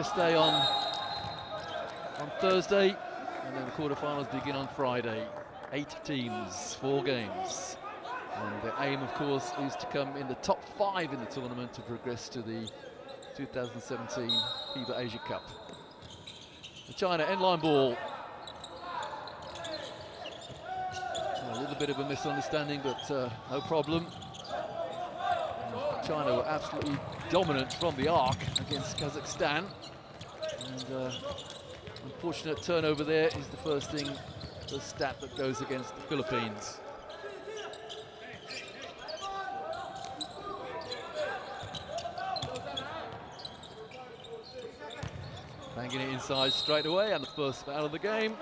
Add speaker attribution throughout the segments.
Speaker 1: rest day on Thursday, and then the quarterfinals begin on Friday. 8 teams, 4 games. And the aim, of course, is to come in the top 5 in the tournament to progress to the 2017 FIBA Asia Cup. The China end-line ball. A little bit of a misunderstanding, but no problem. China were absolutely dominant from the arc against Kazakhstan. And unfortunate turnover there is the first stat that goes against the Philippines. Banging it inside straight away, and the first foul of the game.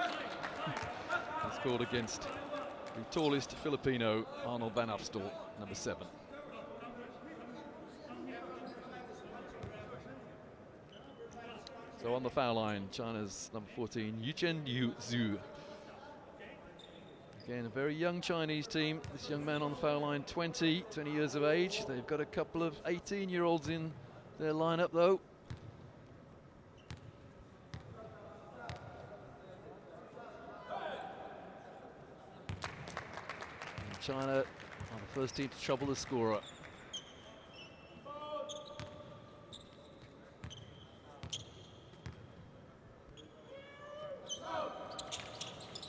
Speaker 1: It's scored against the tallest Filipino, Arnold van Afstel, number 7. So on the foul line, China's number 14, Yu Zhu. Again, a very young Chinese team. This young man on the foul line, 20 years of age. They've got a couple of 18-year-olds in their lineup, though. And China are the first team to trouble the scorer.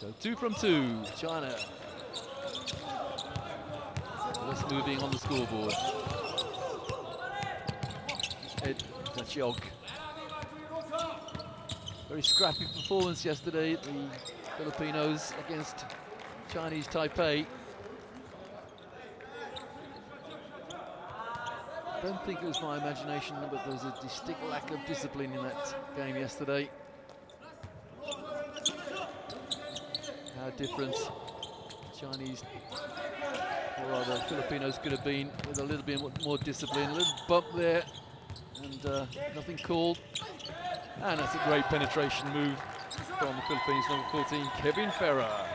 Speaker 1: So 2 from 2, China. Less moving on the scoreboard. Ed Tachiog. Very scrappy performance yesterday, the Filipinos against Chinese Taipei. I don't think it was my imagination, but there was a distinct lack of discipline in that game yesterday. How different Chinese, or rather Filipinos, could have been with a little bit more discipline. A little bump there, and nothing called. And that's a great penetration move from the Philippines, number 14, Kevin Ferrer.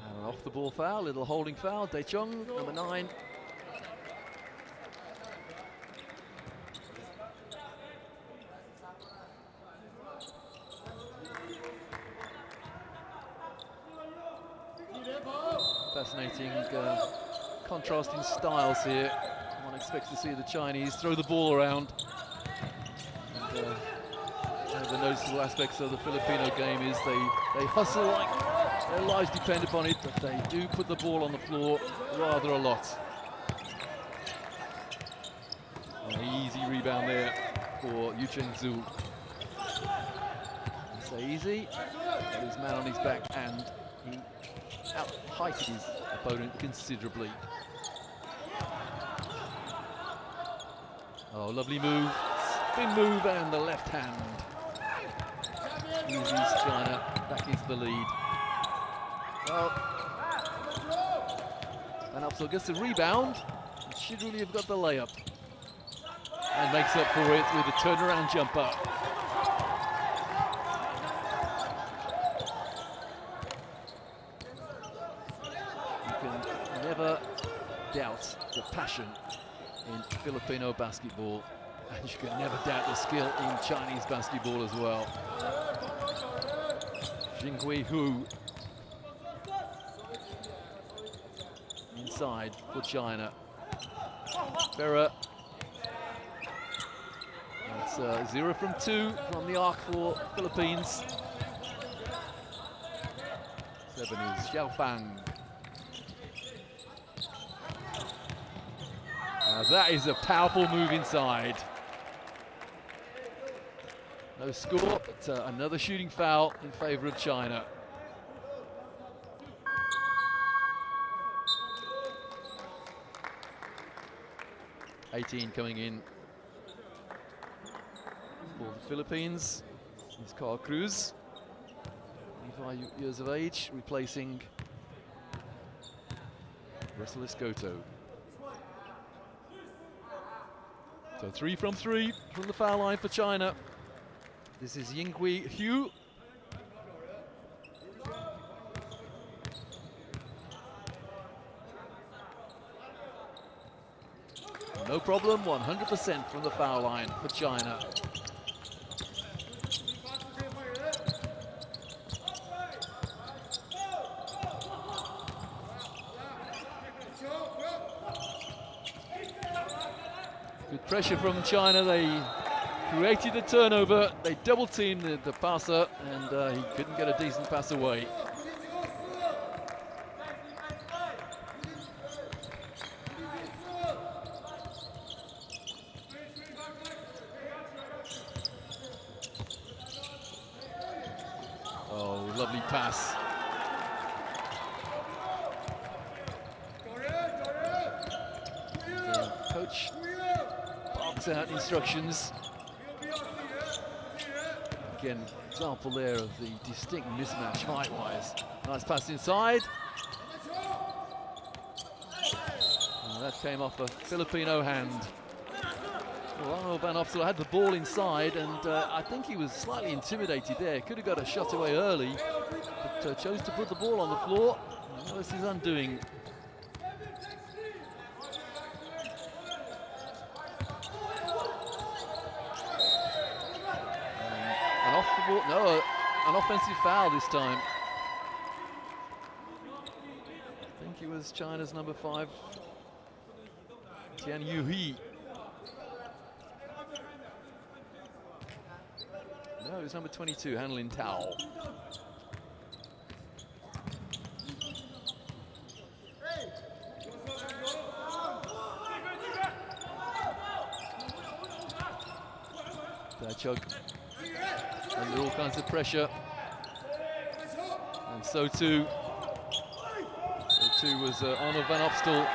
Speaker 1: And an off-the-ball foul, little holding foul. Daechong, number 9. Fascinating contrasting styles here. One expects to see the Chinese throw the ball around. And one of the noticeable aspects of the Filipino game is they hustle like their lives depend upon it, but they do put the ball on the floor rather a lot. An easy rebound there for Yu Zhu. So easy, with his man on his back, and he out-heighted his opponent considerably. Oh, lovely move, spin move, and the left hand. Eases China back into the lead. Well, Van Afstel gets the rebound. He should really have got the layup. And makes up for it with a turnaround jumper. Never doubt the passion in Filipino basketball, and you can never doubt the skill in Chinese basketball as well. Jinghui Hu inside for China. Ferrer. It's 0 from 2 from the arc for Philippines. 7 is Xiaofang. That is a powerful move inside. No score, but another shooting foul in favor of China. $18 coming in for the Philippines. It's Carl Cruz, 25 years of age, replacing Russell Escoto. So 3 from 3 from the foul line for China. This is Yinghui Hu. No problem, 100% from the foul line for China. Good pressure from China. They created a turnover. They double-teamed the passer, and he couldn't get a decent pass away. Oh, lovely pass. The coach barks out instructions. Again, example there of the distinct mismatch height-wise. Nice pass inside. And that came off a Filipino hand. Well, Van Opstel had the ball inside, and I think he was slightly intimidated there. Could have got a shot away early, but chose to put the ball on the floor. And that was his undoing. And off the ball, no, an offensive foul this time. I think it was China's number 5, Tian Yuhi. No, it was number 22, Hanlin Tao. Dachuk under all kinds of pressure. And so too was Arnold Van Opstel.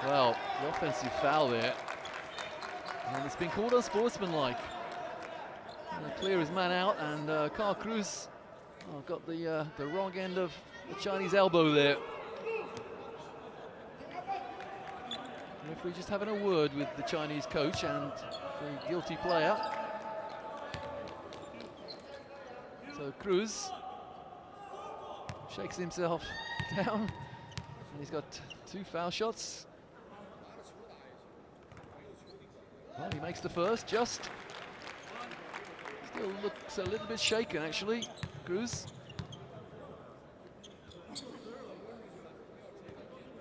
Speaker 1: Well, the offensive foul there. And it's been called unsportsmanlike. Clear his man out, and Carl Cruz got the wrong end of the Chinese elbow there. And if we're just having a word with the Chinese coach and the guilty player. So Cruz shakes himself down, and he's got 2 foul shots. Well, he makes the first, just. Still looks a little bit shaken, actually, Cruz.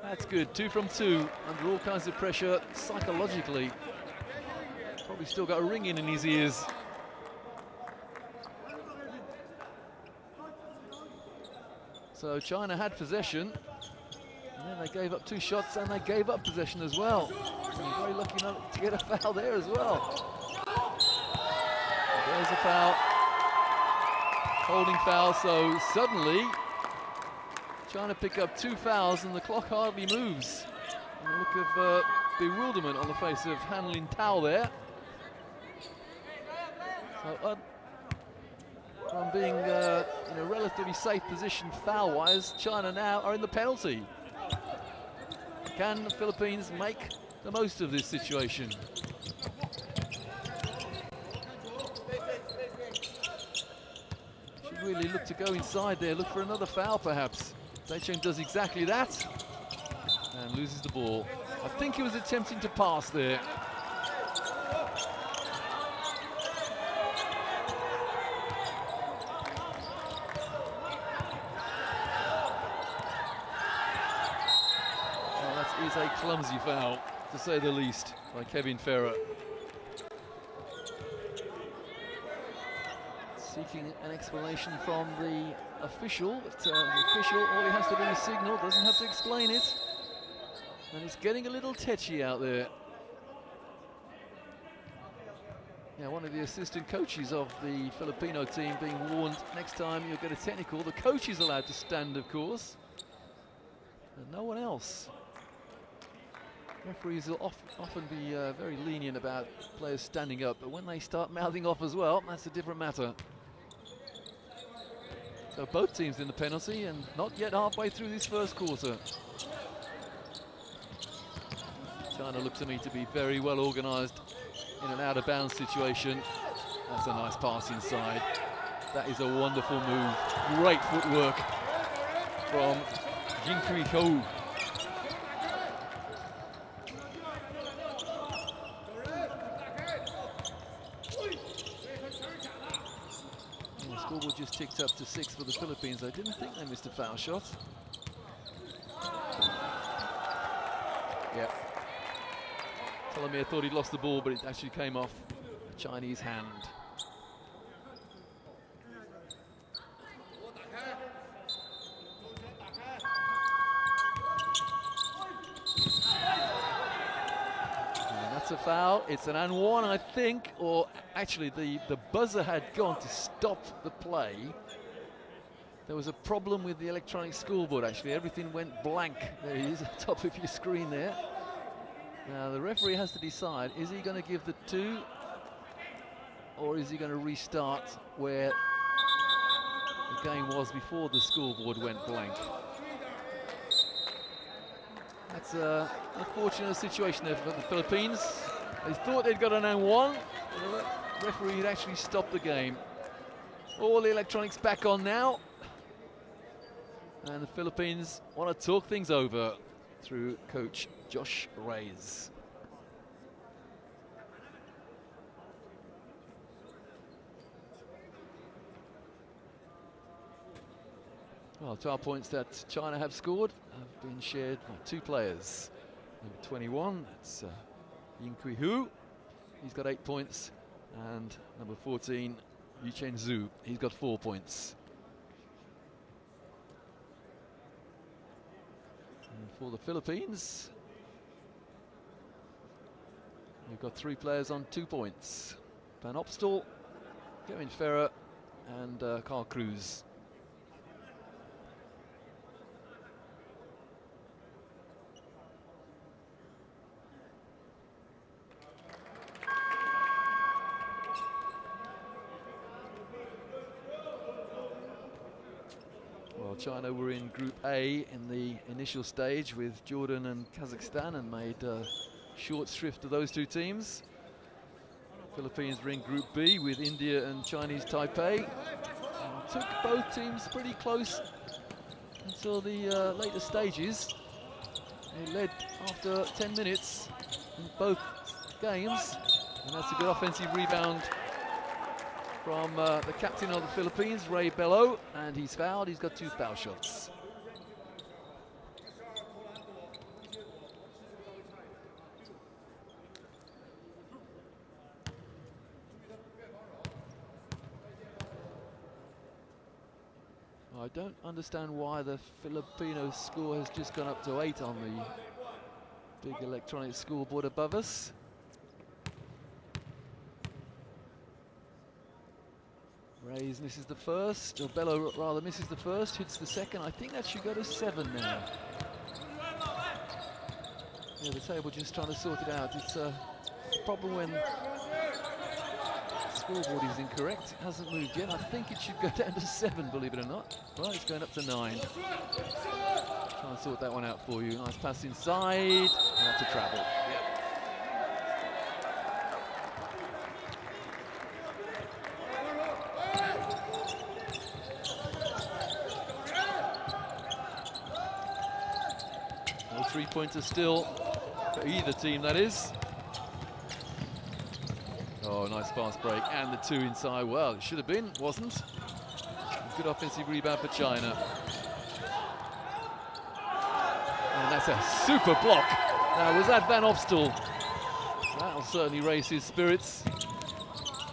Speaker 1: That's good, 2 from 2, under all kinds of pressure, psychologically. Probably still got a ringing in his ears. So China had possession, and then they gave up 2 shots, and they gave up possession as well. And very lucky not to get a foul there as well. There's a foul, holding foul, so suddenly China pick up 2 fouls and the clock hardly moves. And a look of bewilderment on the face of Hanlin Tao there. So from being in a relatively safe position foul-wise, China now are in the penalty. Can the Philippines make the most of this situation? Should really look to go inside there, look for another foul perhaps. Daicheng does exactly that and loses the ball. I think he was attempting to pass there. Oh, that is a clumsy foul, to say the least, by Kevin Ferrer. Seeking an explanation from the official, but the official, all he has to do is signal, doesn't have to explain it. And it's getting a little tetchy out there. Yeah, one of the assistant coaches of the Filipino team being warned, next time you'll get a technical. The coach is allowed to stand, of course, and no one else. Referees will often be very lenient about players standing up, but when they start mouthing off as well, that's a different matter. So both teams in the penalty, and not yet halfway through this first quarter. China look to me to be very well organised in an out-of-bounds situation. That's a nice pass inside. That is a wonderful move. Great footwork from Jin Kui Ho. Scoreboard just ticked up to 6 for the Philippines. I didn't think they missed a foul shot. Yeah. Telemir thought he'd lost the ball, but it actually came off a Chinese hand. And that's a foul. It's an and one, I think, or actually the buzzer had gone to stop the play. There was a problem with the electronic scoreboard, actually. Everything went blank. There he is, at the top of your screen there. Now, the referee has to decide, is he going to give the 2, or is he going to restart where the game was before the scoreboard went blank? That's a unfortunate situation there for the Philippines. They thought they'd got an and one. The referee had actually stopped the game. All the electronics back on now. And the Philippines want to talk things over through coach Josh Reyes. Well, 12 points that China have scored have been shared by 2 players. Number 21, that's Ying Kui Hu. He's got 8 points. And number 14, Yu Chen Zhu. He's got 4 points. For the Philippines, we've got 3 players on 2 points. Van Opstal, Kevin Ferrer, and Carl Cruz. Well, China were in Group A in the initial stage with Jordan and Kazakhstan and made short shrift of those 2 teams. Philippines were in Group B with India and Chinese Taipei. And took both teams pretty close until the later stages. They led after 10 minutes in both games, and that's a good offensive rebound from the captain of the Philippines, Ray Bello, and he's fouled. He's got 2 foul shots. I don't understand why the Filipino score has just gone up to 8 on the big electronic scoreboard above us. Reyes misses the first, or Bello rather misses the first, hits the second. I think that should go to 7 now. Yeah, the table just trying to sort it out. It's a problem when the scoreboard is incorrect. It hasn't moved yet. I think it should go down to 7, believe it or not. Well, it's going up to 9. Try and sort that one out for you. Nice pass inside, and that's a travel. Yeah. Well, 3-pointers still for either team, that is. Oh, nice fast break, and the 2 inside. Well, it should have been, wasn't. Good offensive rebound for China. And that's a super block. Now, was that Van Opstal? That'll certainly raise his spirits.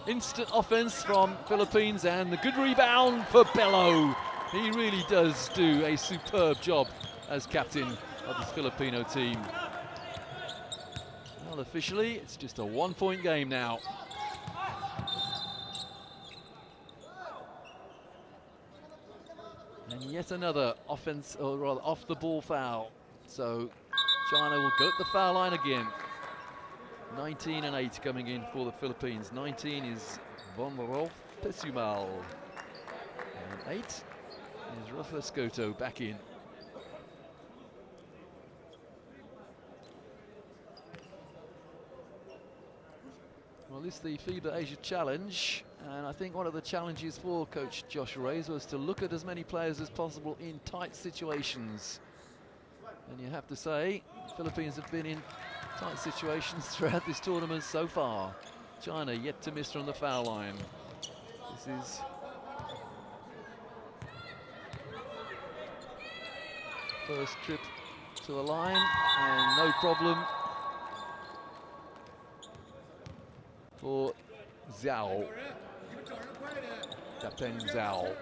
Speaker 1: Instant offense from Philippines, and the good rebound for Bello. He really does do a superb job as captain of this Filipino team. Well, officially, it's just a 1-point game now. And yet another offense, or rather off the ball foul. So China will go at the foul line again. 19 and 8 coming in for the Philippines. 19 is Vonrov Pesumal. And 8 is Rafa Scoto back in. Well, this is the FIBA Asia Challenge, and I think one of the challenges for Coach Josh Reyes was to look at as many players as possible in tight situations. And you have to say, the Philippines have been in tight situations throughout this tournament so far. China yet to miss from the foul line. This is First trip to the line, and no problem for Zhao. Captain Zhao.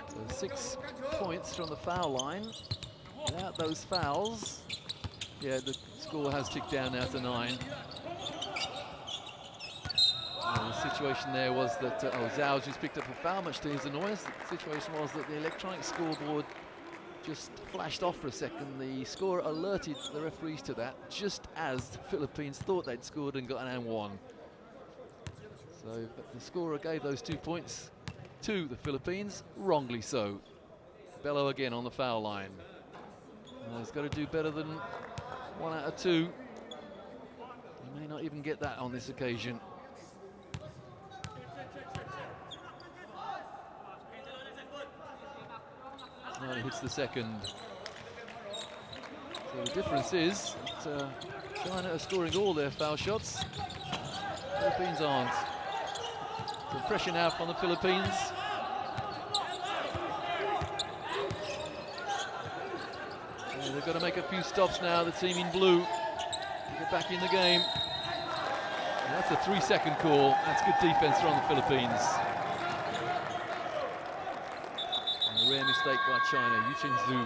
Speaker 1: So 6 points from the foul line. Without those fouls, yeah, the score has ticked down now to 9. The situation there was that Zhao just picked up a foul, much to his annoyance. The situation was that the electronic scoreboard just flashed off for a second. The scorer alerted the referees to that just as the Philippines thought they'd scored and got an and 1. So the scorer gave those 2 points to the Philippines, wrongly so. Bello again on the foul line. He's got to do better than 1 out of 2. He may not even get that on this occasion. He hits the second. So the difference is that China are scoring all their foul shots. Philippines aren't. Some pressure now from the Philippines. And they've got to make a few stops now, the team in blue, to get back in the game. And that's a 3-second call. That's good defense from the Philippines. A rare mistake by China. Yu Ching-zhu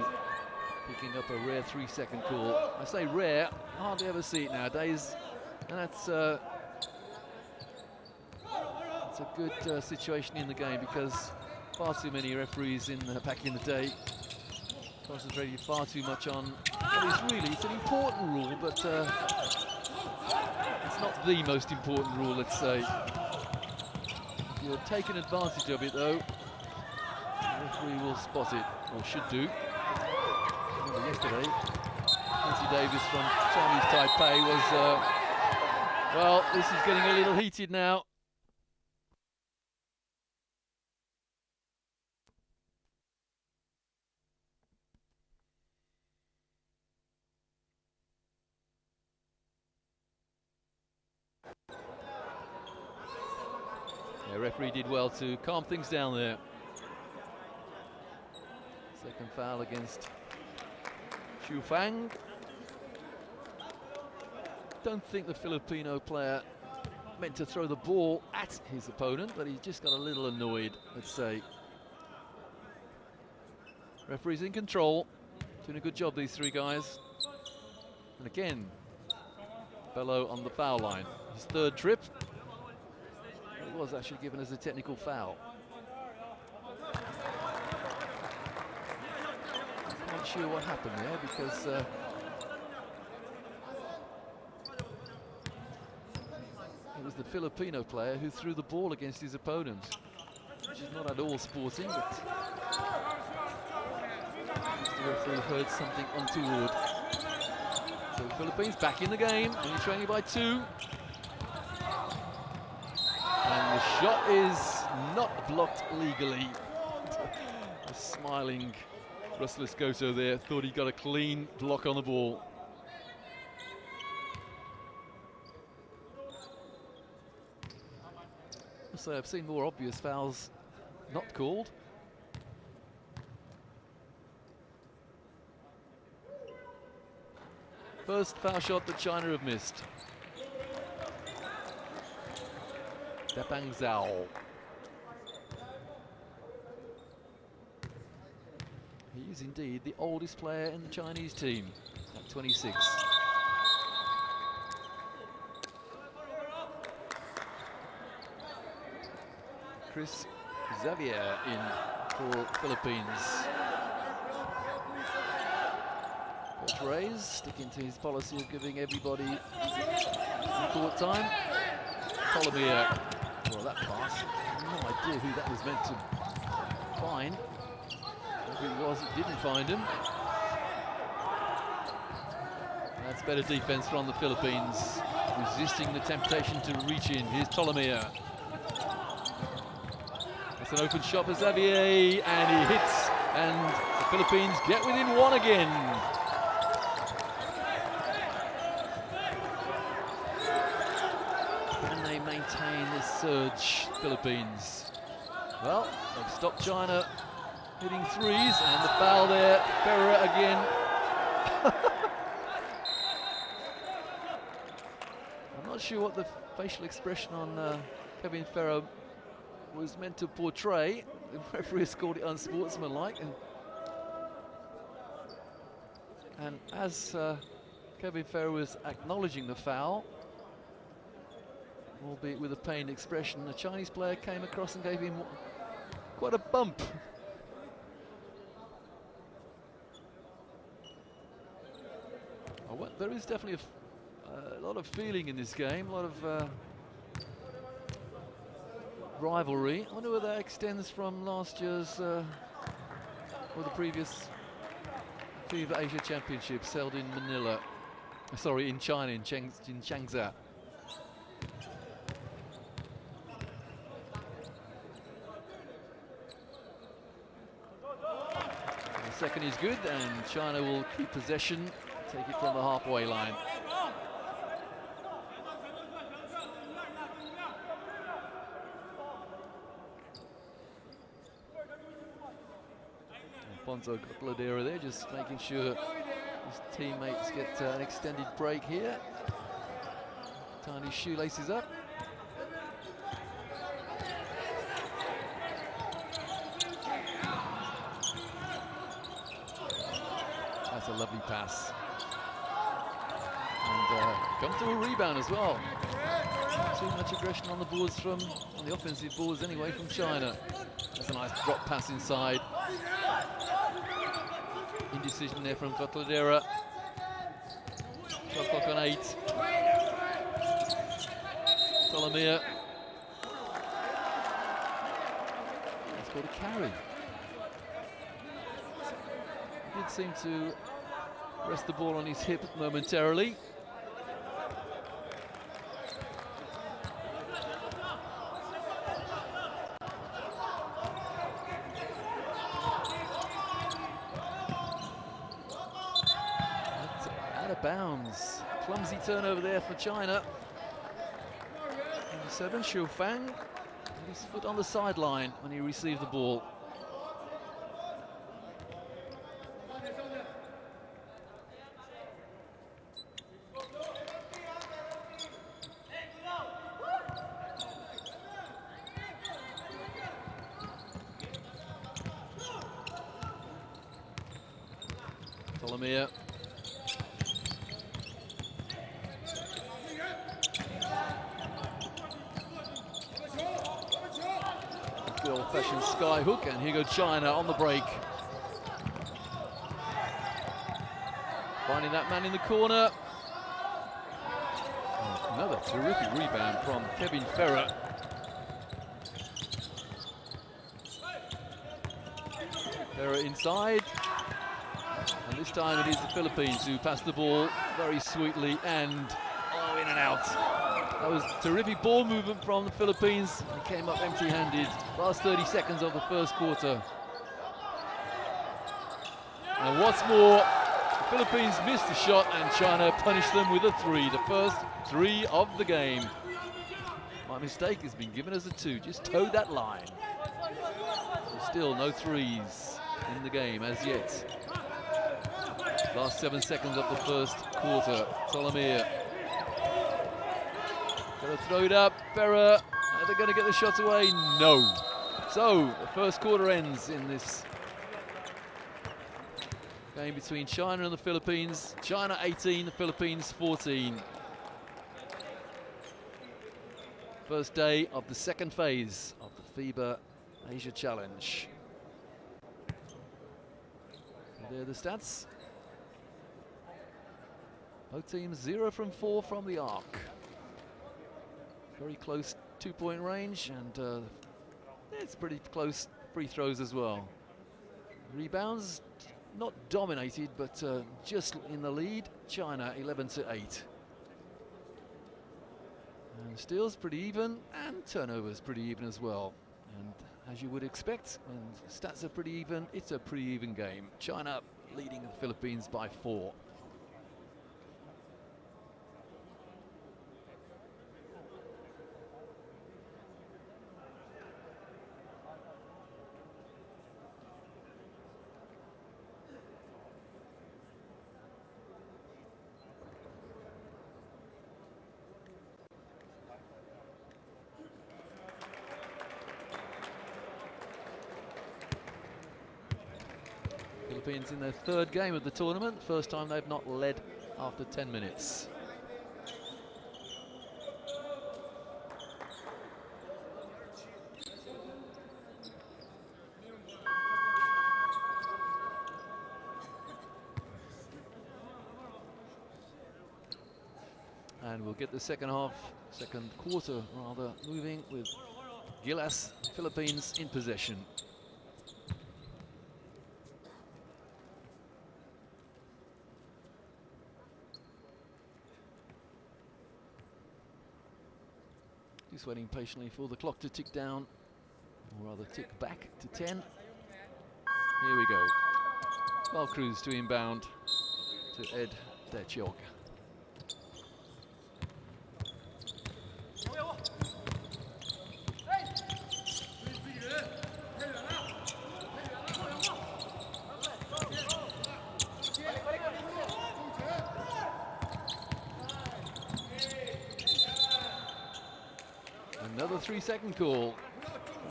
Speaker 1: picking up a rare 3-second call. I say rare, hardly ever see it nowadays, and that's a good situation in the game, because far too many referees back in the day concentrated far too much on what is it's an important rule, but it's not the most important rule, let's say. If you're taking advantage of it, though, the referee will spot it, or should do. Remember yesterday, Quincy Davis from Chinese Taipei was, well, this is getting a little heated now. The referee did well to calm things down there. Second foul against Xu Fang. Don't think the Filipino player meant to throw the ball at his opponent, but he just got a little annoyed, let's say. Referee's in control, doing a good job, these 3 guys. And again, Bello on the foul line. His 3rd trip. It was actually given as a technical foul. Not sure what happened there, because it was the Filipino player who threw the ball against his opponent, which is not at all sporting, but the referee heard something untoward. So the Philippines back in the game, only trailing by 2. And the shot is not blocked legally. The smiling Russell Escoto there thought he got a clean block on the ball. So I've seen more obvious fouls not called. First foul shot that China have missed. Dapang Zhao. He is indeed the oldest player in the Chinese team, at 26. Chris Xavier in for Philippines. Coach Reyes sticking to his policy of giving everybody court time. Colomier. Well, that pass, no idea who that was meant to find. If it was, it didn't find him. That's better defense from the Philippines, resisting the temptation to reach in. Here's Colomier. It's an open shot for Xavier, and he hits, and the Philippines get within 1 again. Can they maintain this surge, Philippines? Well, they've stopped China hitting threes, and the foul there. Ferrer again. I'm not sure what the facial expression on Kevin Ferrer was meant to portray. The referee has called it unsportsmanlike, and as Kevin Ferrer was acknowledging the foul, albeit with a pained expression, the Chinese player came across and gave him quite a bump. Well, there is definitely a lot of feeling in this game, a lot of rivalry. I wonder whether that extends from last year's or the previous FIBA Asia Championships held in Manila. Sorry, in China, in Changzhou. The second is good, and China will keep possession, take it from the halfway line. Alfonso Cotladera there, just making sure his teammates get an extended break here. Tying his shoelaces up. That's a lovely pass. And comes to a rebound as well. Too much aggression on the boards on the offensive boards anyway from China. That's a nice drop pass inside. Indecision there from Cotladera. Shot clock on 8. Solomia. That's called a carry. He did seem to rest the ball on his hip momentarily. Bounds. Clumsy turnover there for China. Number 7, Xu Fang, with his foot on the sideline when he received the ball. Solomia. Old-fashioned sky hook, and here goes China on the break. Finding that man in the corner. Oh, another terrific rebound from Kevin Ferrer. Ferrer inside. And this time it is the Philippines who pass the ball very sweetly and in and out. That was terrific ball movement from the Philippines. They came up empty-handed. Last 30 seconds of the first quarter. And what's more, the Philippines missed a shot and China punished them with a 3. The first 3 of the game. My mistake has been given as a 2. Just towed that line. So still no 3s in the game as yet. Last 7 seconds of the first quarter. Solomia. Gonna throw it up. Ferrer. Are they going to get the shot away? No. So the first quarter ends in this game between China and the Philippines. China 18, the Philippines 14. First day of the second phase of the FIBA Asia Challenge. And there are the stats. Both teams 0 from 4 from the arc. Very close 2-point range, and it's pretty close free throws as well. Rebounds, not dominated, but just in the lead. China 11-8. And steals pretty even, and turnovers pretty even as well. And as you would expect, when stats are pretty even, it's a pretty even game. China leading the Philippines by 4. Philippines in their third game of the tournament. First time they've not led after 10 minutes. And we'll get the second quarter rather, moving with Gilas, Philippines in possession. Just waiting patiently for the clock to tick down, or rather tick back to 10. Here we go. Val Cruz to inbound to Ed Dechog. Another 3-second call.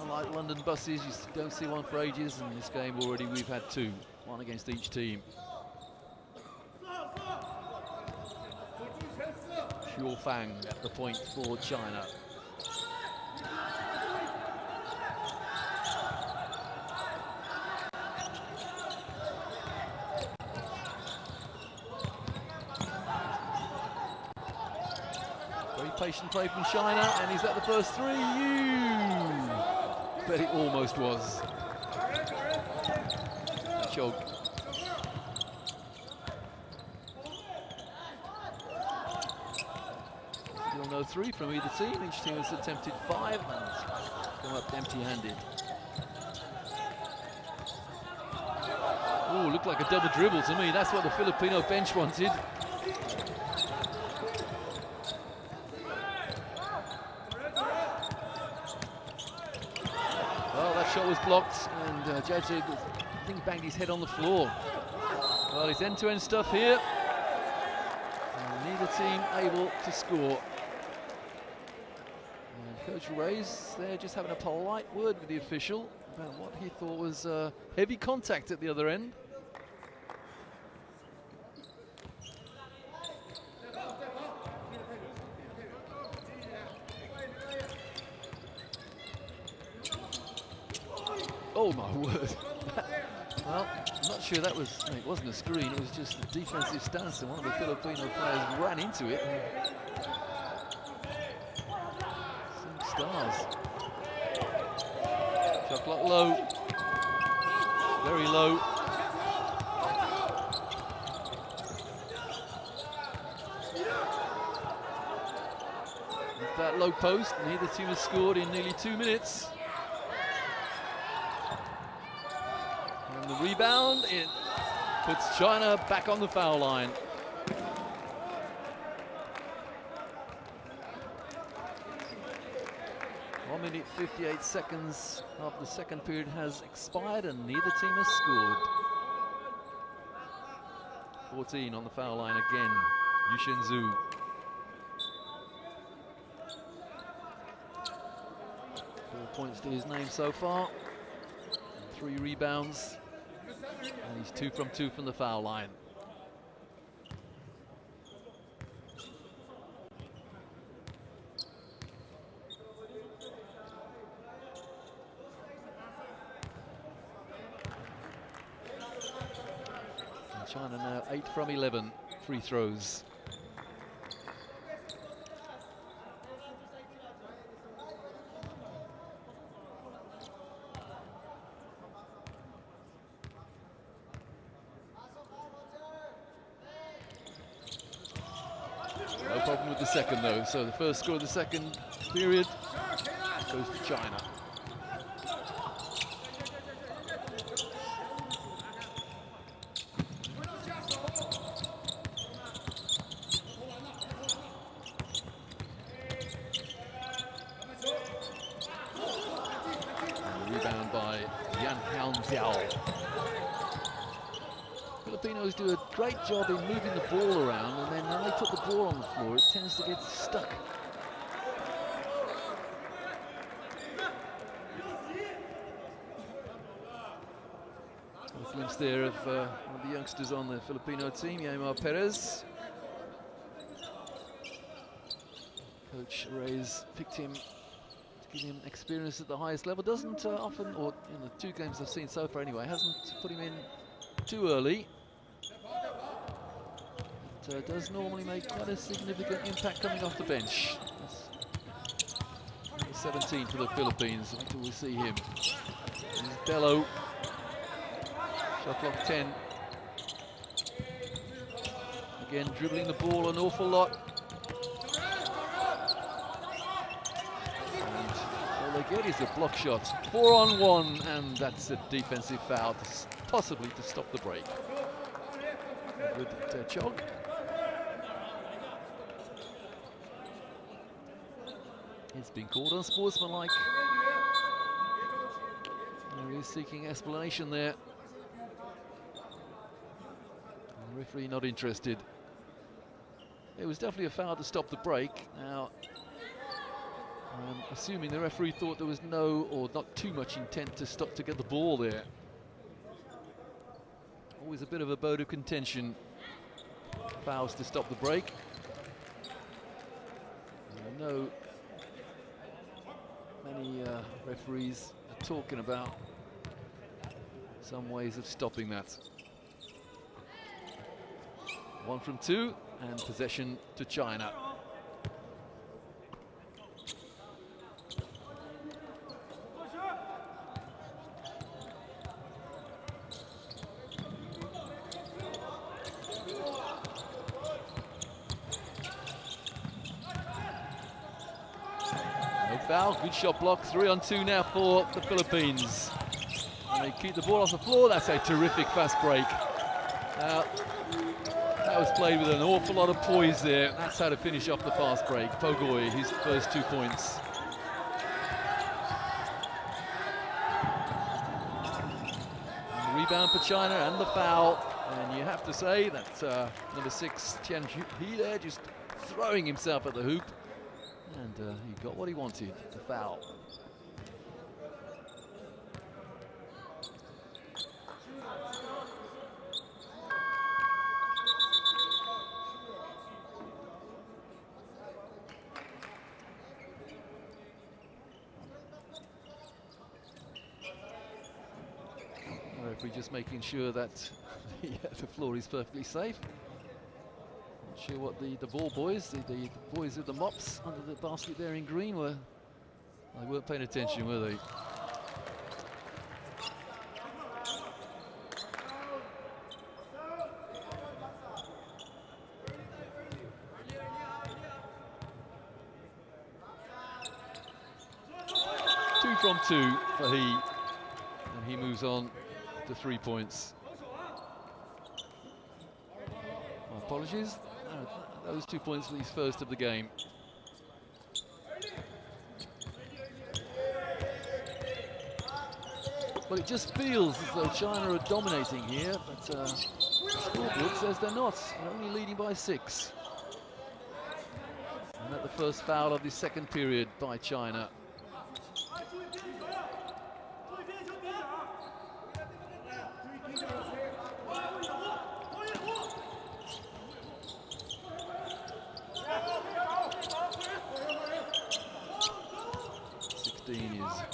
Speaker 1: Unlike London buses, you don't see one for ages. In this game already we've had two, one against each team. Xiu Fang at the point for China. Patient play from China, and is that the first three? But it almost was. Chog. Still no three from either team. Each team has attempted 5 and come up empty-handed. Oh, looked like a double dribble to me. That's what the Filipino bench wanted. Shot was blocked, and Jajig, I think, banged his head on the floor. Well, it's end-to-end stuff here. And neither team able to score. And Coach Reyes there just having a polite word with the official about what he thought was heavy contact at the other end. Oh my word. Well, I'm not sure that was, it wasn't a screen, it was just a defensive stance, and one of the Filipino players ran into it. Some stars. Shot clock low. Very low. With that low post, neither team has scored in nearly 2 minutes. The rebound, it puts China back on the foul line. One minute 58 seconds of the second period has expired and neither team has scored. 14 on the foul line again, Yushin Zhu. Four points to his name so far, 3 rebounds. And he's 2 from 2 from the foul line. And China now 8 from 11 free throws. No problem with the second though, so the first score of the second period goes to China. And the rebound by Yan Hao. Filipinos do a great job in moving the ball around, and then when they put the ball on the floor, it tends to get stuck. The A glimpse there of one of the youngsters on the Filipino team, Yaimar Perez. Coach Reyes picked him to give him experience at the highest level. Doesn't often, or in the 2 games I've seen so far anyway, hasn't put him in too early. But does normally make quite a significant impact coming off the bench. That's 17 for the Philippines until we see him. This is Bello. Shot clock 10. Again, dribbling the ball an awful lot. And all they get is a block shot. 4-on-1, and that's a defensive foul, possibly to stop the break. Good jog. It's been called unsportsmanlike. He is seeking explanation there. The referee not interested. It was definitely a foul to stop the break. Now, I'm assuming the referee thought there was no, or not too much intent to get the ball there. Always a bit of a bone of contention. Fouls to stop the break. I know many referees are talking about some ways of stopping that. 1 from 2, and possession to China. Foul, good shot block, 3-on-2 now for the Philippines. And they keep the ball off the floor. That's a terrific fast break. That was played with an awful lot of poise there. That's how to finish off the fast break. Pogoy, his first 2 points. And the rebound for China and the foul. And you have to say that number 6, Tian He there, just throwing himself at the hoop. And he got what he wanted, the foul. Referee just making sure that the floor is perfectly safe. Not sure what the ball boys, the boys with the mops under the basket there in green were. They weren't paying attention, were they? Two from 2 for he, and he moves on to 3 points. My apologies. Those 2 points were his first of the game. Well, it just feels as though China are dominating here, but the scoreboard says they're not. They're only leading by 6. And at the first foul of the second period by China.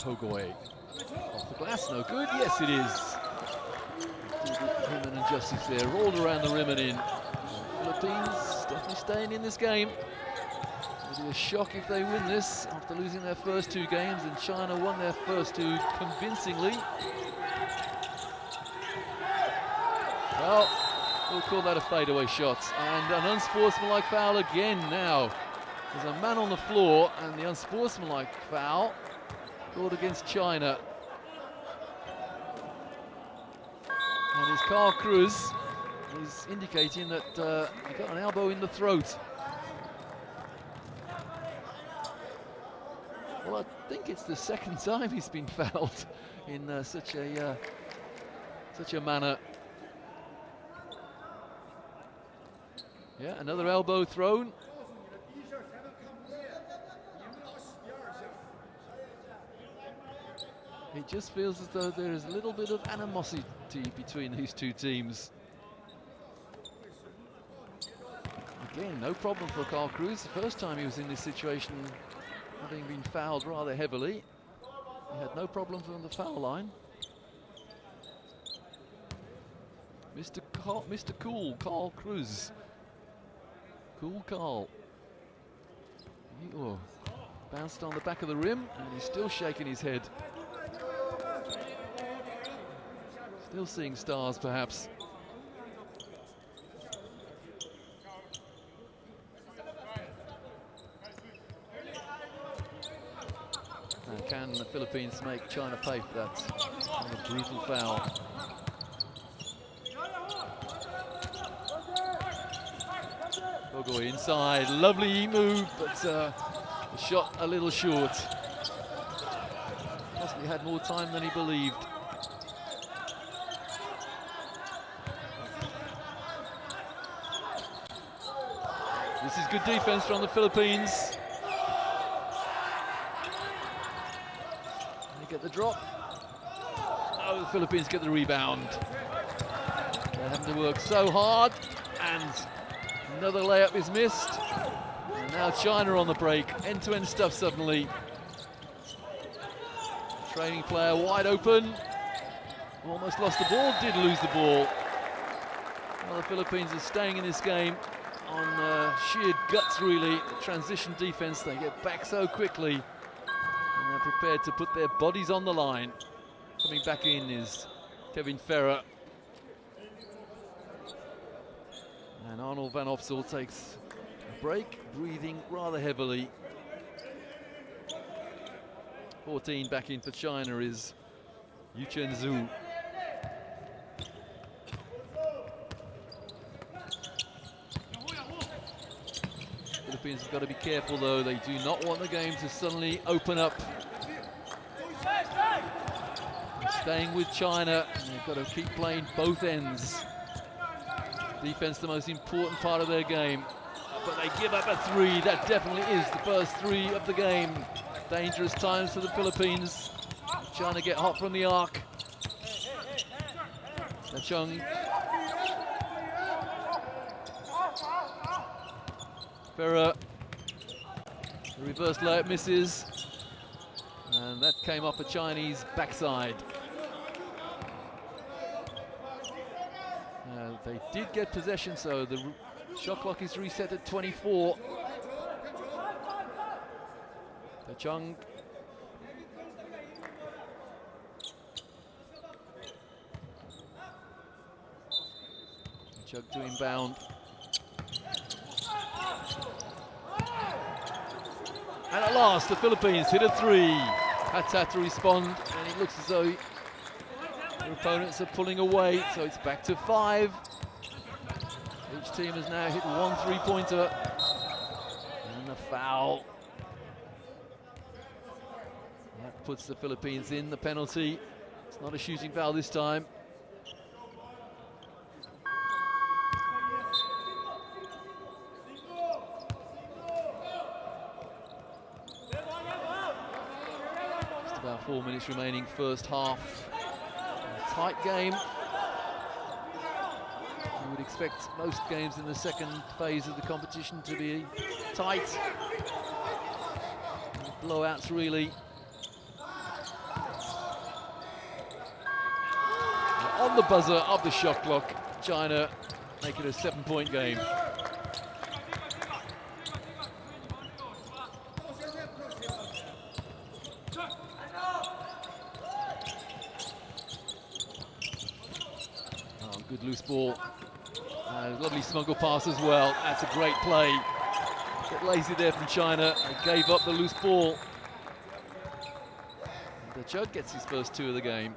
Speaker 1: Pogoy off the glass, no good. Yes, it is. Him and justice there, rolled around the rim and in. Philippines definitely staying in this game. It'll be a shock if they win this after losing their first 2 games, and China won their first 2 convincingly. Well, we'll call that a fadeaway shot, and an unsportsmanlike foul again now. There's a man on the floor, and the unsportsmanlike foul called against China. And it's Carl Cruz is indicating that he got an elbow in the throat. Well, I think it's the second time he's been fouled in such a manner. Yeah, another elbow thrown. It just feels as though there is a little bit of animosity quality between these two teams. Again, no problem for Carl Cruz. The first time he was in this situation, having been fouled rather heavily, he had no problem from the foul line. Mr. Cool, Carl Cruz. Cool Carl. Oh, bounced on the back of the rim, and he's still shaking his head. Still seeing stars, perhaps. And can the Philippines make China pay for that brutal foul? Gogoy inside, lovely move, but the shot a little short. Possibly had more time than he believed. This is good defense from the Philippines. They get the drop. Oh, the Philippines get the rebound. They're having to work so hard, and another layup is missed. And now China on the break. End-to-end stuff suddenly. Training player wide open. Almost lost the ball, did lose the ball. Well, the Philippines are staying in this game on sheer guts, really. The transition defense, they get back so quickly, and they're prepared to put their bodies on the line. Coming back in is Kevin Ferrer. And Arnold van Opsel takes a break, breathing rather heavily. 14 back in for China is Yu Chen Zhu. Philippines have got to be careful, though. They do not want the game to suddenly open up. They're staying with China, and they've got to keep playing both ends. Defense, the most important part of their game. But they give up a three. That definitely is the first three of the game. Dangerous times for the Philippines. China get hot from the arc. Chung. Ferrer. The reverse layup misses. And that came off a Chinese backside. They did get possession, so the shot clock is reset at 24. Chung. Chug to inbound. And at last, the Philippines hit a three. That's had to respond, and it looks as though their opponents are pulling away, so it's back to 5. Each team has now hit one three-pointer. And a foul. That puts the Philippines in the penalty. It's not a shooting foul this time. Just about 4 minutes remaining, first half. A tight game. You would expect most games in the second phase of the competition to be tight. Blowouts, really. On the buzzer of the shot clock, China make it a 7-point game. Oh, good loose ball. Lovely smuggle pass as well. That's a great play. A bit lazy there from China. They gave up the loose ball. The Chug gets his first 2 of the game.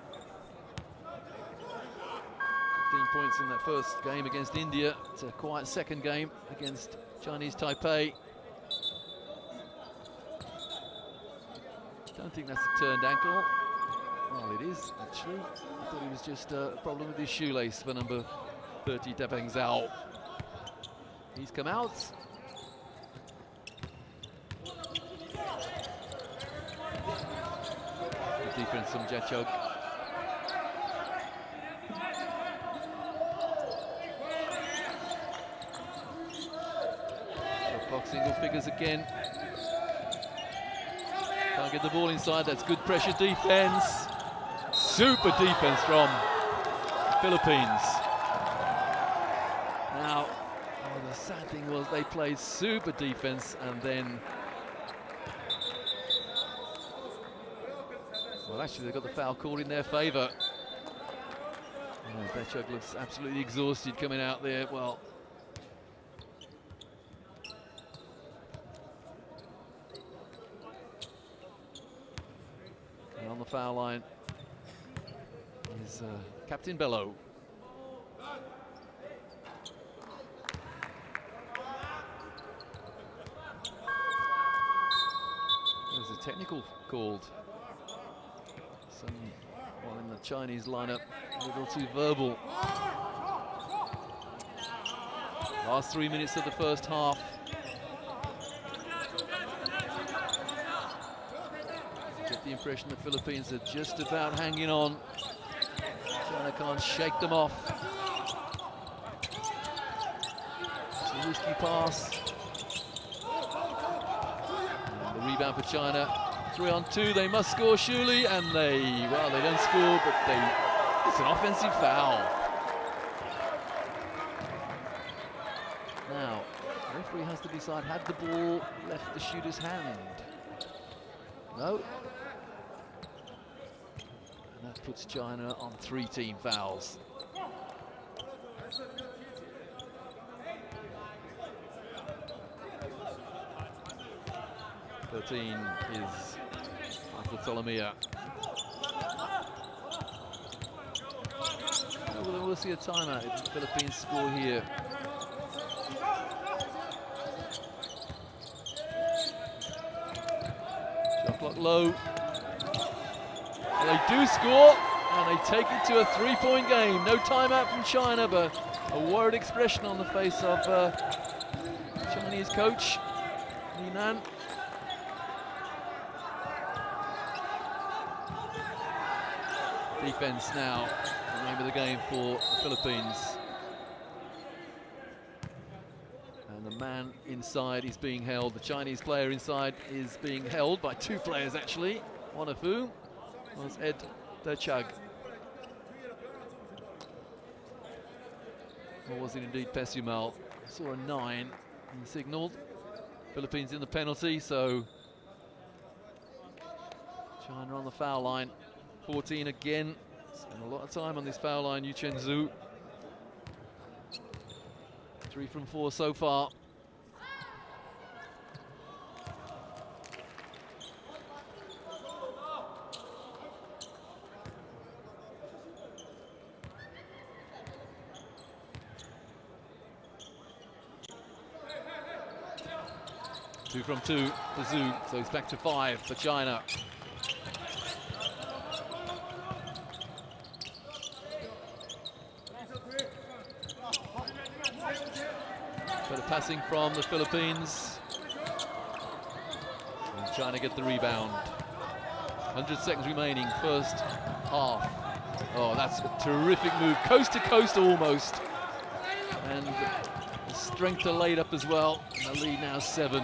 Speaker 1: 15 points in that first game against India. It's a quiet second game against Chinese Taipei. Don't think that's a turned ankle. Well, it is, actually. I thought it was just a problem with his shoelace for number 30, Depeng Zhao. He's come out. Good defense from Jachug. figures again. Can't get the ball inside. That's good pressure defense. Super defense from the Philippines. Now, the sad thing was they played super defense and then, well, actually they got the foul called in their favour. Bechuk looks absolutely exhausted coming out there. Well, and on the foul line is Captain Bello. There's a technical called. Someone in the Chinese lineup a little too verbal. Last 3 minutes of the first half. Get the impression the Philippines are just about hanging on. China can't shake them off. It's a risky pass. And the rebound for China. 3-on-2, they must score surely, and they don't score, but it's an offensive foul. Now, the referee has to decide, had the ball left the shooter's hand? No. And that puts China on 3 team fouls. Thirteen is Michael Tolomia. We'll see a timeout if the Philippines score here. Shot clock low. And they do score, and they take it to a 3-point game. No timeout from China, but a worried expression on the face of Chinese coach Li Nan. Defense now, the name of the game for the Philippines. And the man inside is being held. The Chinese player inside is being held by 2 players actually, one of whom was Ed Derchag. Or was it indeed Pesumal? I saw a 9 and signalled. Philippines in the penalty, so China on the foul line. 14 again. Spent a lot of time on this foul line, Yu Chen Zhu. 3 from 4 so far. Two from 2 for Zhu, so it's back to 5 for China. Better passing from the Philippines. And trying to get the rebound. 100 seconds remaining, first half. Oh, that's a terrific move, coast to coast almost. And the strength are laid up as well. And the lead now 7.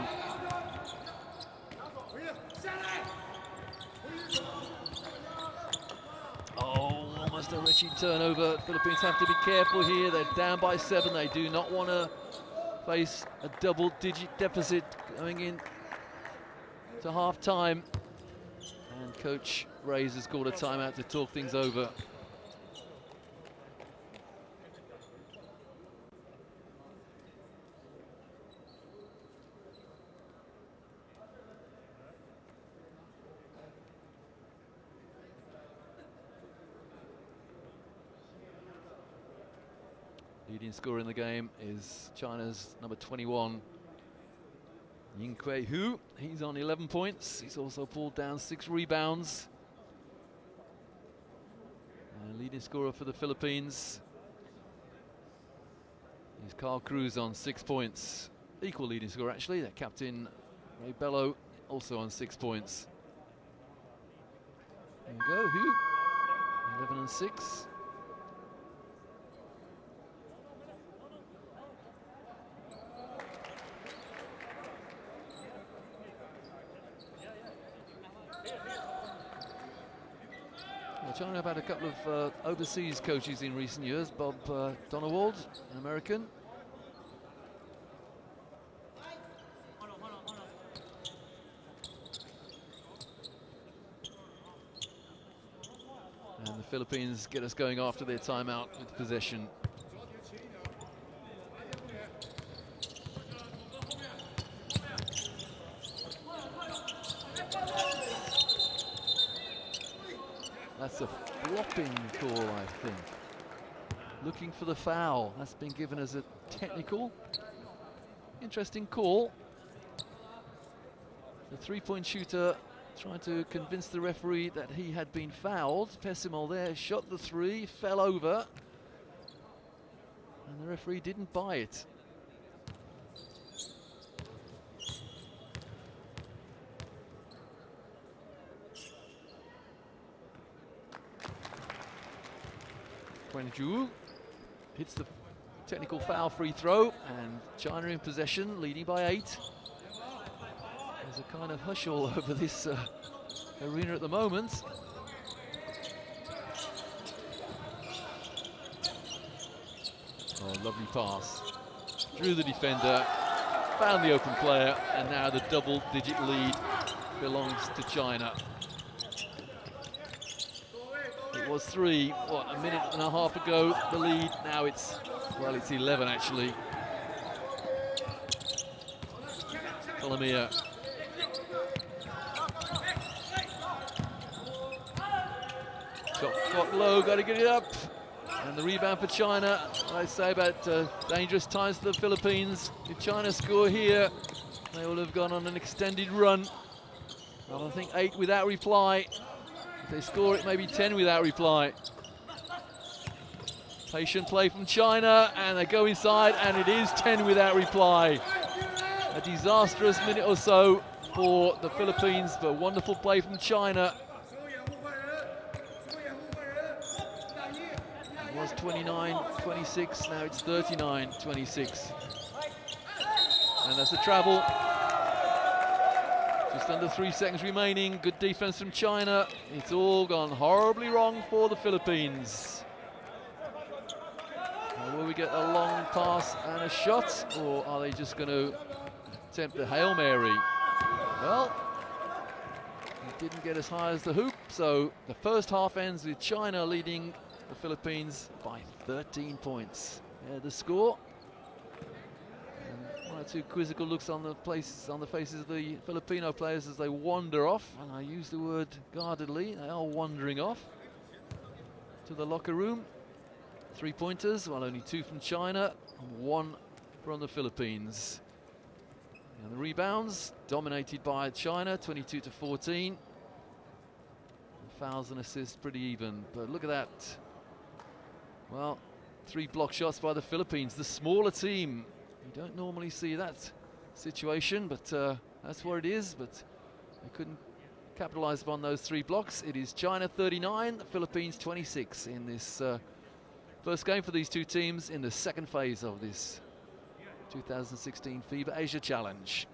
Speaker 1: Oh, almost a wretched turnover. Philippines have to be careful here. They're down by 7. They do not want to face a double-digit deficit going in to half-time. And Coach Reyes has called a timeout to talk things over. Leading scorer in the game is China's number 21, Ying Kuei Hu. He's on 11 points. He's also pulled down 6 rebounds. And leading scorer for the Philippines is Carl Cruz on 6 points. Equal leading scorer actually. Their captain Ray Bello also on 6 points. There you go, Hu, 11 and 6. China have had a couple of overseas coaches in recent years. Bob Donewald, an American. And the Philippines get us going after their timeout with possession. That's a flopping call, I think. Looking for the foul. That's been given as a technical. Interesting call. The three-point shooter trying to convince the referee that he had been fouled. Pessimol there shot the three, fell over. And the referee didn't buy it. Ju hits the technical foul free throw, and China in possession, leading by 8. There's a kind of hush all over this arena at the moment. Oh, lovely pass. Drew the defender, found the open player, and now the double-digit lead belongs to China. It was 3, what, a minute and a half ago, the lead. Now it's, well, it's 11 actually. Colombia. Shot clock low, got to get it up. And the rebound for China. I say about dangerous times for the Philippines. If China score here, they will have gone on an extended run. And I think 8 without reply. If they score it, maybe 10 without reply. Patient play from China, and they go inside, and it is 10 without reply. A disastrous minute or so for the Philippines, but wonderful play from China. It was 29-26, now it's 39-26. And that's the travel. Just under 3 seconds remaining. Good defense from China. It's all gone horribly wrong for the Philippines. Now, will we get a long pass and a shot, or are they just going to attempt the Hail Mary? Well, it didn't get as high as the hoop, so the first half ends with China leading the Philippines by 13 points. Yeah, the score. And 1 or 2 quizzical looks on the faces of the Filipino players as they wander off, and I use the word guardedly. They are wandering off to the locker room. 3-pointers, well, only 2 from China and 1 from the Philippines. And the rebounds dominated by China, 22-14. Fouls and assists pretty even, but look at that. Well, 3 block shots by the Philippines, the smaller team. You don't normally see that situation, but that's what it is. But they couldn't capitalize upon those 3 blocks. It is China 39, Philippines 26 in this first game for these 2 teams in the second phase of this 2016 FIBA Asia Challenge.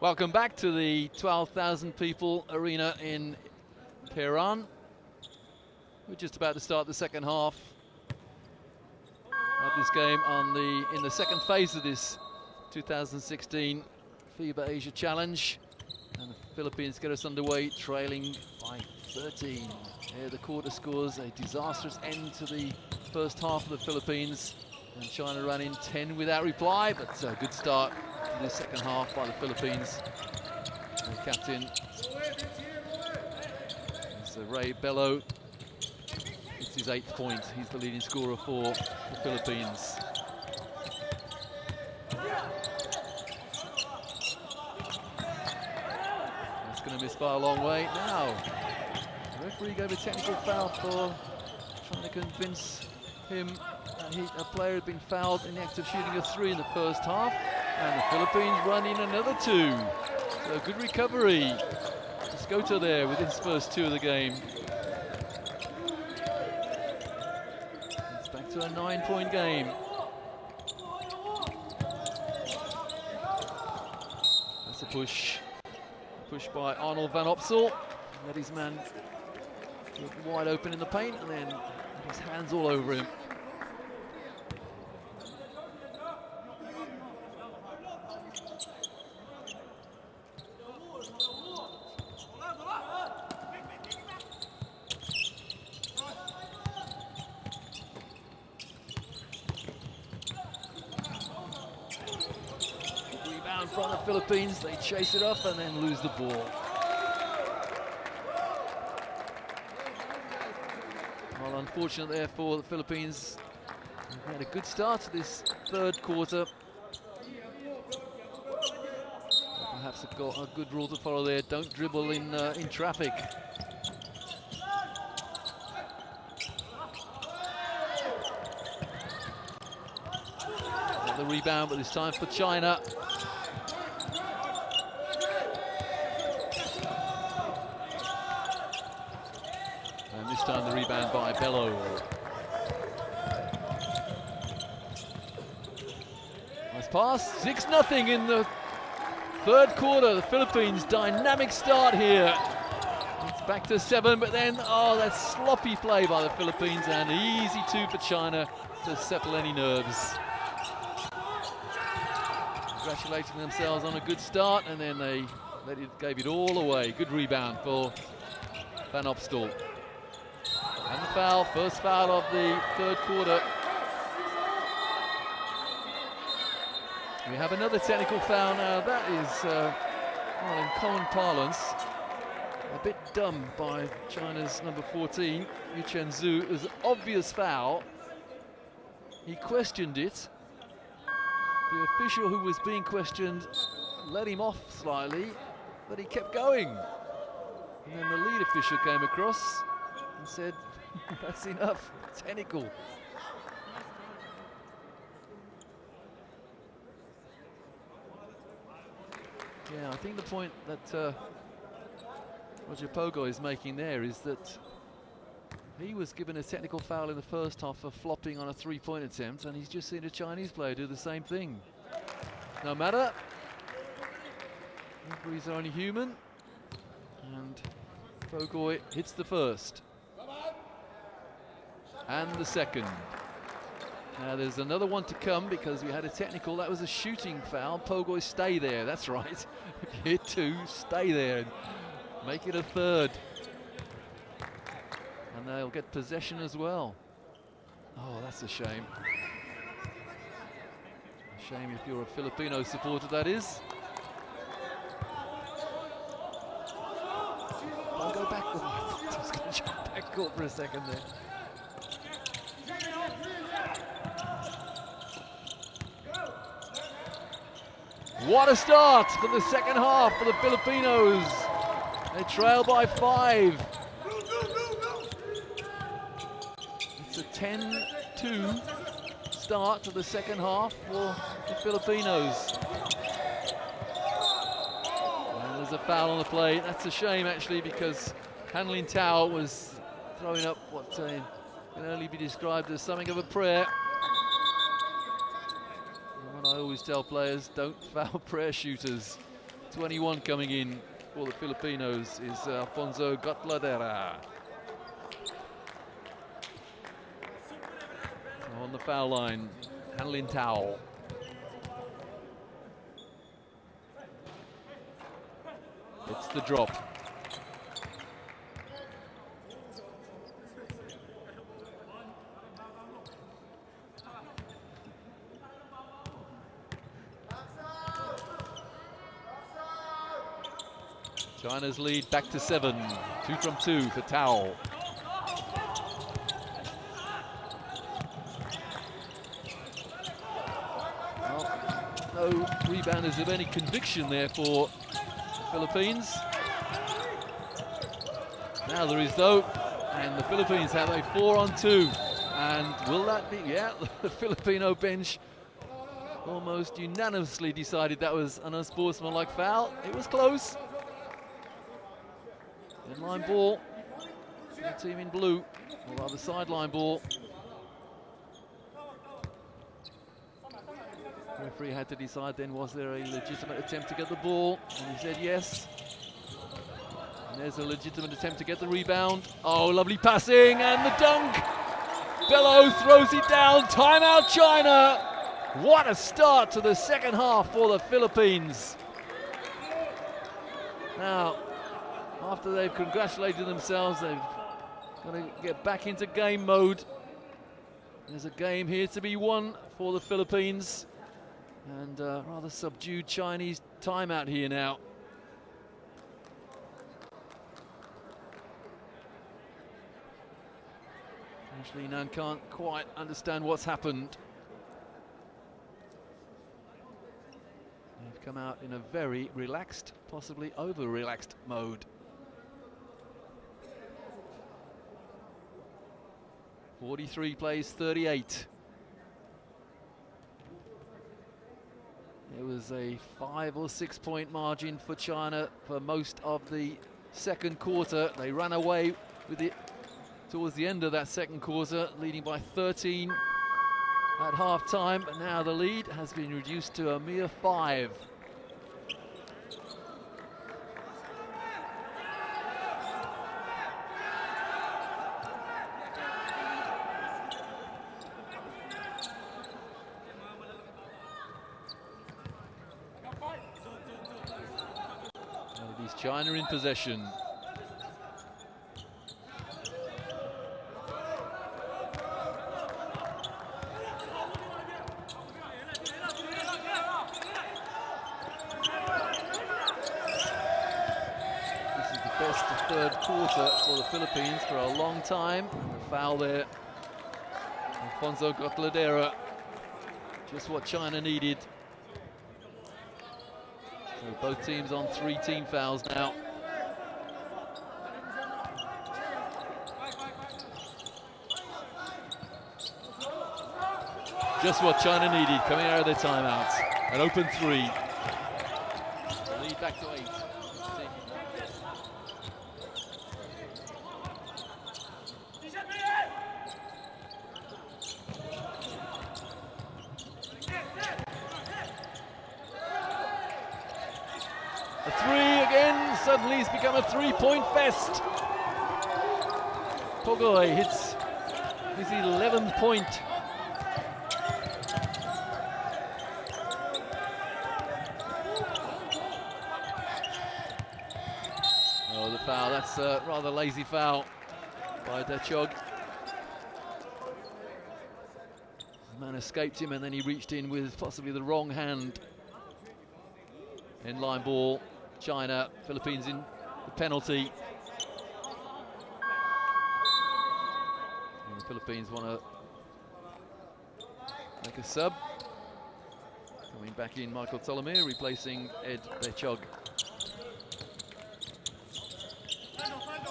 Speaker 1: Welcome back to the 12,000 people arena in Teheran. We're just about to start the second half of this game in the second phase of this 2016 FIBA Asia Challenge. And the Philippines get us underway, trailing by 13. Here the quarter scores a disastrous end to the first half of the Philippines. And China ran in 10 without reply, but a good start to the second half by the Philippines. The captain, Ray Bello, it's his 8th point. He's the leading scorer for the Philippines. That's going to miss by a long way. Now, the referee gave a technical foul for trying to convince him that a player had been fouled in the act of shooting a 3 in the first half. And the Philippines run in another 2. So good recovery. Scota there with his first 2 of the game. It's back to a 9-point game. That's a push. Push by Arnold van Opsel. Let his man wide open in the paint and then his hands all over him. Rebound from the Philippines, they chase it off and then lose the ball. Well, unfortunate there for the Philippines. They had a good start to this third quarter. Perhaps they've got a good rule to follow there. Don't dribble in traffic. The rebound, but it's time for China. And this time the rebound by Bello. Nice pass, 6-0 in the third quarter. The Philippines dynamic start here. It's back to 7, but then, that's sloppy play by the Philippines and easy 2 for China to settle any nerves. Congratulating themselves on a good start, and then they gave it all away. Good rebound for Van Opstel. And the foul, first foul of the third quarter. We have another technical foul now. That is, well, in common parlance, a bit dumb by China's number 14, Yu Chen Zhu. It was an obvious foul. He questioned it. The official who was being questioned let him off slightly, but he kept going. And then the lead official came across and said, that's enough, technical. Yeah, I think the point that Roger Pogo is making there is that he was given a technical foul in the first half for flopping on a 3-point attempt, and he's just seen a Chinese player do the same thing. No matter, referees are only human, and Pogo hits the first. And the second. Now there's another one to come because we had a technical. That was a shooting foul. Pogo, stay there, that's right. If you hit 2, stay there and make it a third. And they'll get possession as well. Oh, that's a shame. A shame if you're a Filipino supporter, that is. Don't go back. I was going to jump back court for a second there. What a start for the second half for the Filipinos. They trail by 5. It's a 10-2 start to the second half for the Filipinos. And there's a foul on the play. That's a shame actually, because Han Lin Tao was throwing up what can only be described as something of a prayer. And what I always tell players, don't foul prayer shooters. 21 coming in for the Filipinos is Alfonso Gotladera. On the foul line, Han Lin Tao. It's the drop. China's lead back to 7. 2 from 2 for Tao. Well, no rebounders of any conviction there for the Philippines. Now there is though, and the Philippines have a 4-on-2. And will that be, yeah, the Filipino bench almost unanimously decided that was an unsportsmanlike foul. It was close. Inline ball, the team in blue, or rather sideline ball. The referee had to decide then, was there a legitimate attempt to get the ball? And he said yes. And there's a legitimate attempt to get the rebound. Oh, lovely passing, and the dunk! Bello throws it down, timeout China! What a start to the second half for the Philippines. Now, after they've congratulated themselves, they've got to get back into game mode. There's a game here to be won for the Philippines. And rather subdued Chinese timeout here now. Ashley Nan can't quite understand what's happened. They've come out in a very relaxed, possibly over-relaxed mode. 43 plays 38. It was a 5 or 6 point margin for China for most of the second quarter. They ran away with it towards the end of that second quarter, leading by 13 at half time, but now the lead has been reduced to a mere 5. China in possession. This is the best third quarter for the Philippines for a long time. And the foul there. Alfonso Gotladera. Just what China needed. So both teams on 3 team fouls now. Just what China needed coming out of their timeouts. An open 3. Lead back to 8. A 3 again, suddenly it's become a 3-point fest. Pogoy hits his 11th point. Oh, the foul, that's a rather lazy foul by Dechog. The man escaped him and then he reached in with possibly the wrong hand. Inline ball, China, Philippines in the penalty. And the Philippines want to make a sub. Coming back in, Michael Tolomir replacing Ed Dechog.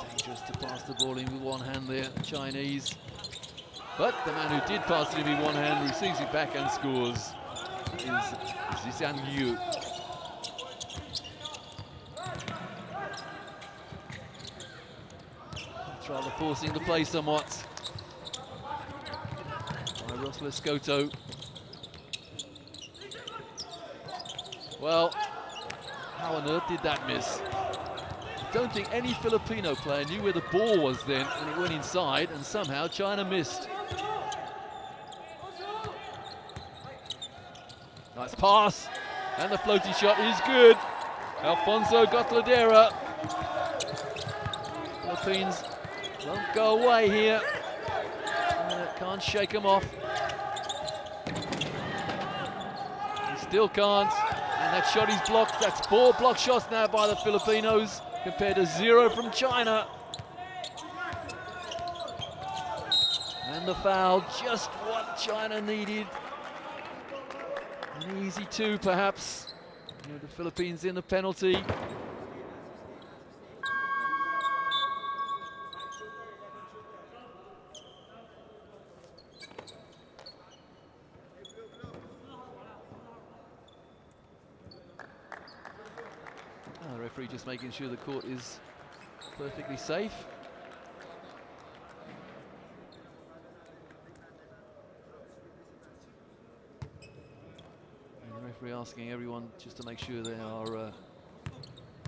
Speaker 1: Dangerous to pass the ball in with one hand there, the Chinese. But the man who did pass it in with one hand receives it back and scores. Is Zhixian Liu. Rather forcing the play somewhat by Ross Lescoto. Well, How on earth did that miss? I don't think any Filipino player knew where the ball was then when it went inside, and somehow China missed. Nice pass, and the floating shot is good. Alfonso Gotladera. Philippines don't go away here. Can't shake them off. He still can't. And that shot is blocked. That's 4 block shots now by the Filipinos compared to 0 from China. And the foul, just what China needed. An easy 2 perhaps. With the Philippines in the penalty. The referee just making sure the court is perfectly safe. And the referee asking everyone just to make sure they are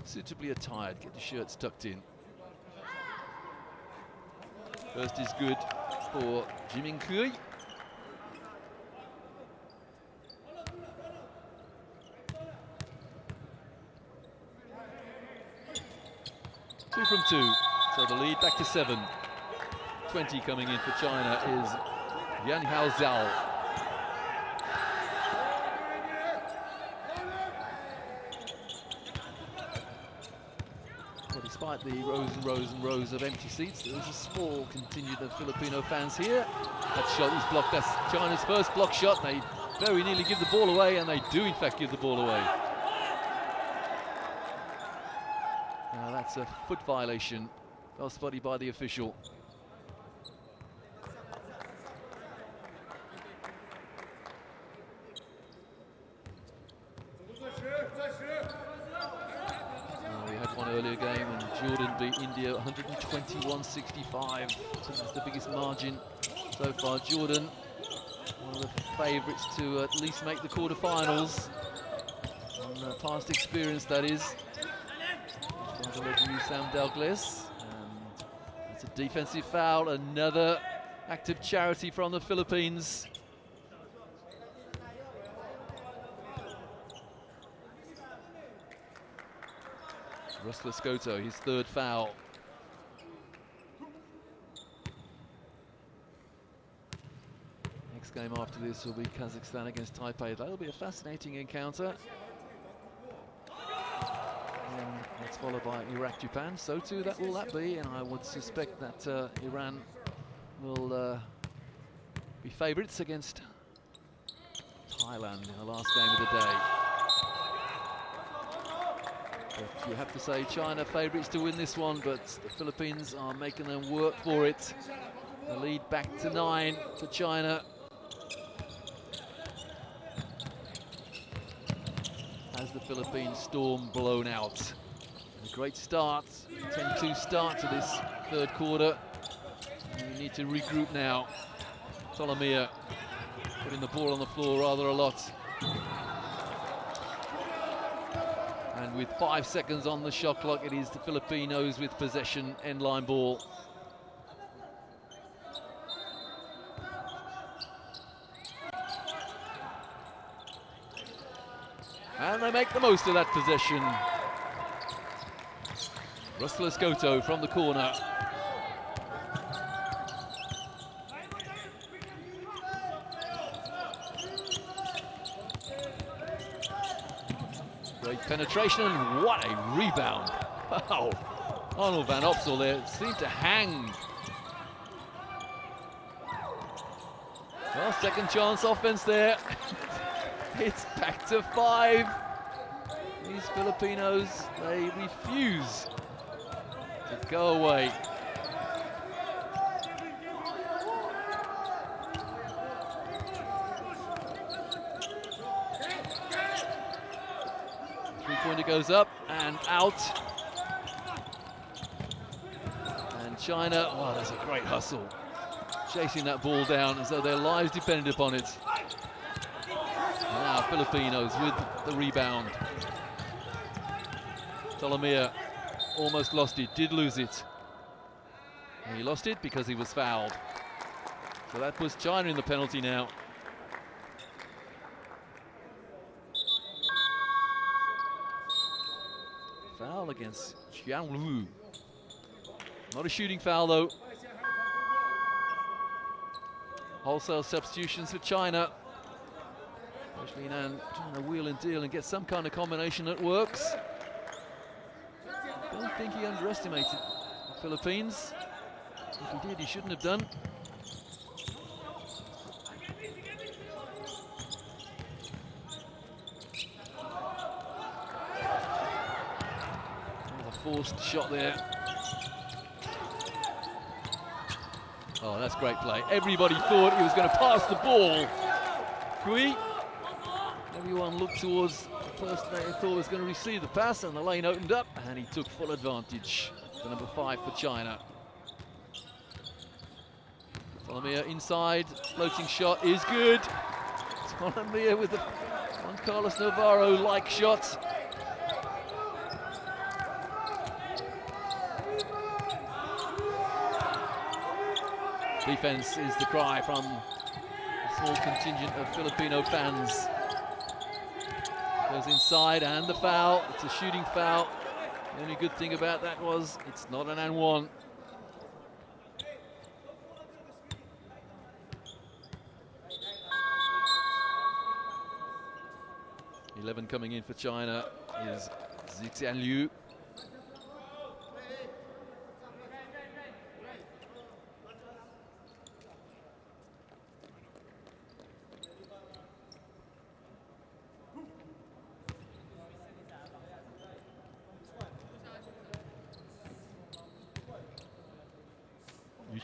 Speaker 1: suitably attired, get the shirts tucked in. First is good for Jimin Kui. Two from 2, so the lead back to 7. 20 coming in for China is Yan Hao Zhao. Well, despite the rows and rows and rows of empty seats, there is a small contingent of Filipino fans here. That shot is blocked. That's China's first block shot. They very nearly give the ball away, and they do in fact give the ball away. That's a foot violation. Well spotted by the official. We had one earlier game and Jordan beat India 121-65. That's the biggest margin so far. Jordan, one of the favourites to at least make the quarterfinals. On past experience, that is. The referee Sam Dalgles, and it's a defensive foul. Another act of charity from the Philippines. Russell Escoto, his 3rd foul. Next game after this will be Kazakhstan against Taipei. That'll be a fascinating encounter. That's followed by Iraq-Japan. So too that will that be, and I would suspect that Iran will be favourites against Thailand in the last game of the day. But you have to say China favourites to win this one, but the Philippines are making them work for it. The lead back to 9 for China. Has the Philippines storm blown out. A great start, 10-2 start to this 3rd quarter. We need to regroup now. Tolomia putting the ball on the floor rather a lot. And with 5 seconds on the shot clock, it is the Filipinos with possession, end line ball. And they make the most of that possession. Russell Escoto from the corner. Great penetration, and what a rebound. Wow. Arnold van Opsel there seemed to hang. Well, second chance offense there. It's back to 5. These Filipinos, they refuse to go away. Three-pointer goes up and out. And China, oh, that's a great hustle. Chasing that ball down as though their lives depended upon it. Now Filipinos with the rebound. Tolomea almost lost it, did lose it. And he lost it because he was fouled. So that puts China in the penalty now. Foul against Jianglu. Not a shooting foul though. Wholesale substitutions for China. Especially Nan trying to wheel and deal and get some kind of combination that works. I don't think he underestimated the Philippines. If he did, he shouldn't have done. Another forced shot there. Oh, that's great play. Everybody thought he was going to pass the ball. Kui. Everyone looked towards the person they thought was going to receive the pass, and the lane opened up, and he took full advantage. The number 5 for China. Tolomea inside, floating shot is good. Tolomea with the Juan Carlos Navarro-like shot. Defense is the cry from a small contingent of Filipino fans. Goes inside and the foul. It's a shooting foul. The only good thing about that was it's not an and one. (11) coming in for China is Zixian Liu.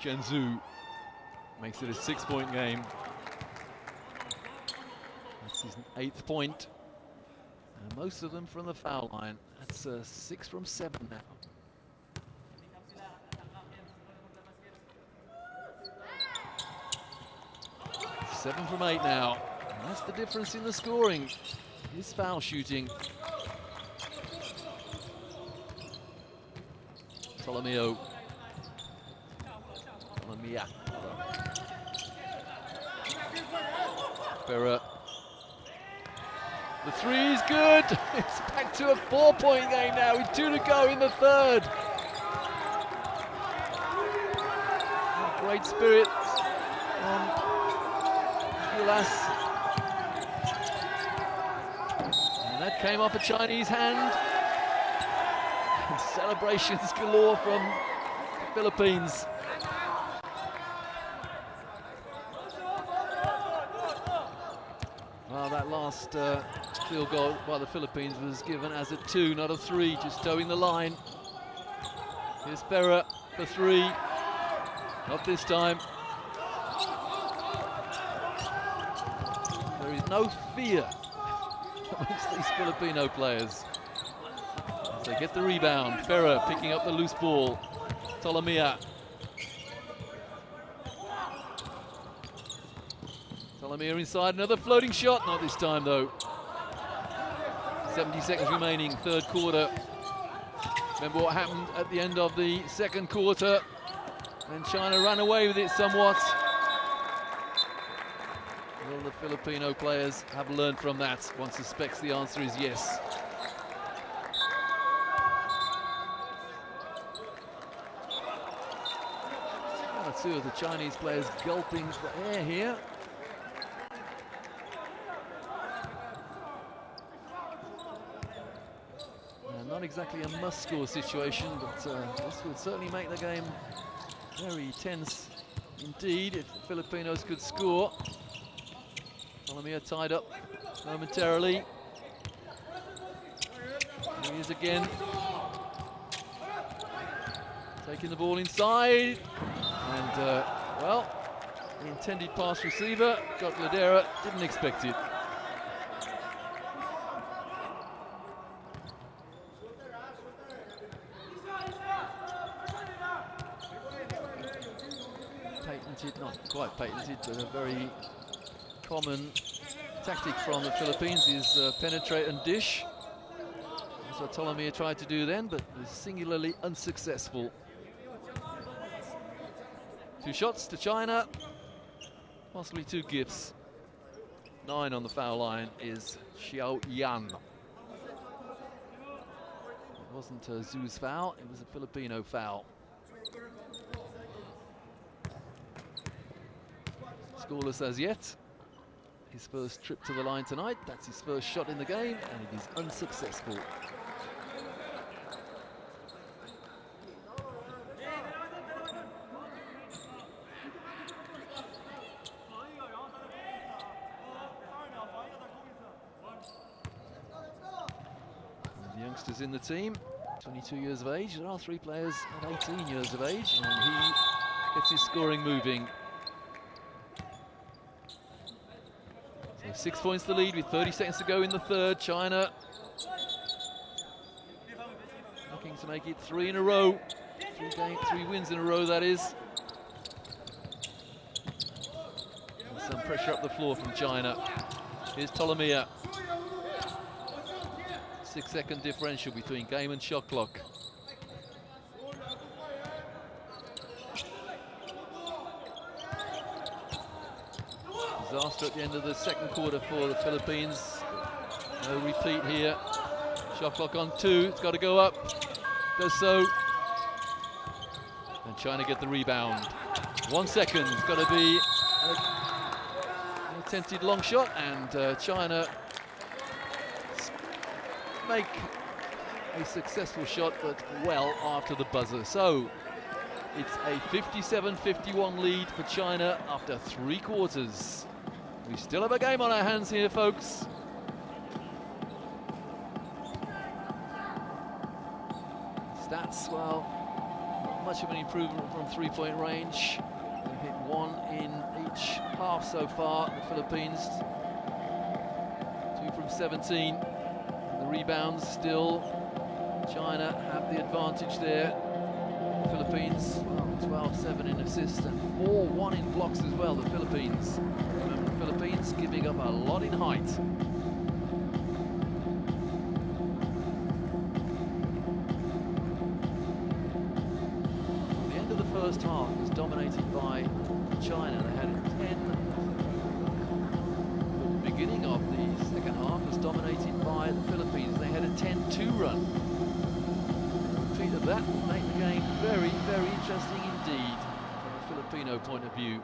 Speaker 1: Zhu makes it a 6-point game. That's his 8th point. And most of them from the foul line. That's 6 from 7 now. Seven from 8 now. And that's the difference in the scoring. His foul shooting. Tolomea. Ferrer. The 3 is good. It's back to a 4-point game now with 2 to go in the 3rd. Great spirit from Gilas. And that came off a Chinese hand. And celebrations galore from the Philippines. Well, that last field goal by the Philippines was given as a 2, not a 3, just towing the line. Here's Ferrer for 3. Not this time. There is no fear amongst these Filipino players. As they get the rebound, Ferrer picking up the loose ball. Tolomea. Tolomea inside, another floating shot, not this time though. 70 seconds remaining, 3rd quarter. Remember what happened at the end of the 2nd quarter, and China ran away with it somewhat. Will the Filipino players have learned from that? One suspects the answer is yes. One or two of the Chinese players gulping for air here. Not exactly a must-score situation, but this would certainly make the game very tense indeed if the Filipinos could score. Tolomea tied up momentarily. Here he is again. Taking the ball inside. And, well, the intended pass receiver, got Ladera, didn't expect it. Not quite patented, but a very common tactic from the Philippines is penetrate and dish. That's what Ptolemy tried to do then, but was singularly unsuccessful. 2 shots to China, possibly 2 gifts. 9 on the foul line is Xiao Yan. It wasn't Zhu's foul, it was a Filipino foul. Scoreless as yet. His first trip to the line tonight, that's his first shot in the game, and it is unsuccessful. The youngsters in the team, 22 years of age. There are 3 players at 18 years of age, and he gets his scoring moving. So 6 points to the lead with 30 seconds to go in the third. China looking to make it 3 in a row. 3 wins in a row, that is. And some pressure up the floor from China. Here's Ptolemy. 6-second differential between game and shot clock. Disaster at the end of the second quarter for the Philippines. No repeat here. Shot clock on 2. It's got to go up. Does so. And China get the rebound. 1 second. It's got to be an attempted long shot, and China make a successful shot, but well after the buzzer. So it's a 57-51 lead for China after 3 quarters. We still have a game on our hands here, folks. Stats, well, not much of an improvement from 3-point range. They've hit 1 in each half so far, the Philippines. 2 from 17. The rebounds still, China have the advantage there. The Philippines, well, 12-7 in assists and 4-1 in blocks as well, the Philippines. Remember, the Philippines giving up a lot in height. The end of the first half was dominated by China. They had 10. The beginning of the second half was dominated by the Philippines. They had a 10-2 run. A repeat of that will make the game very, very interesting indeed from a Filipino point of view.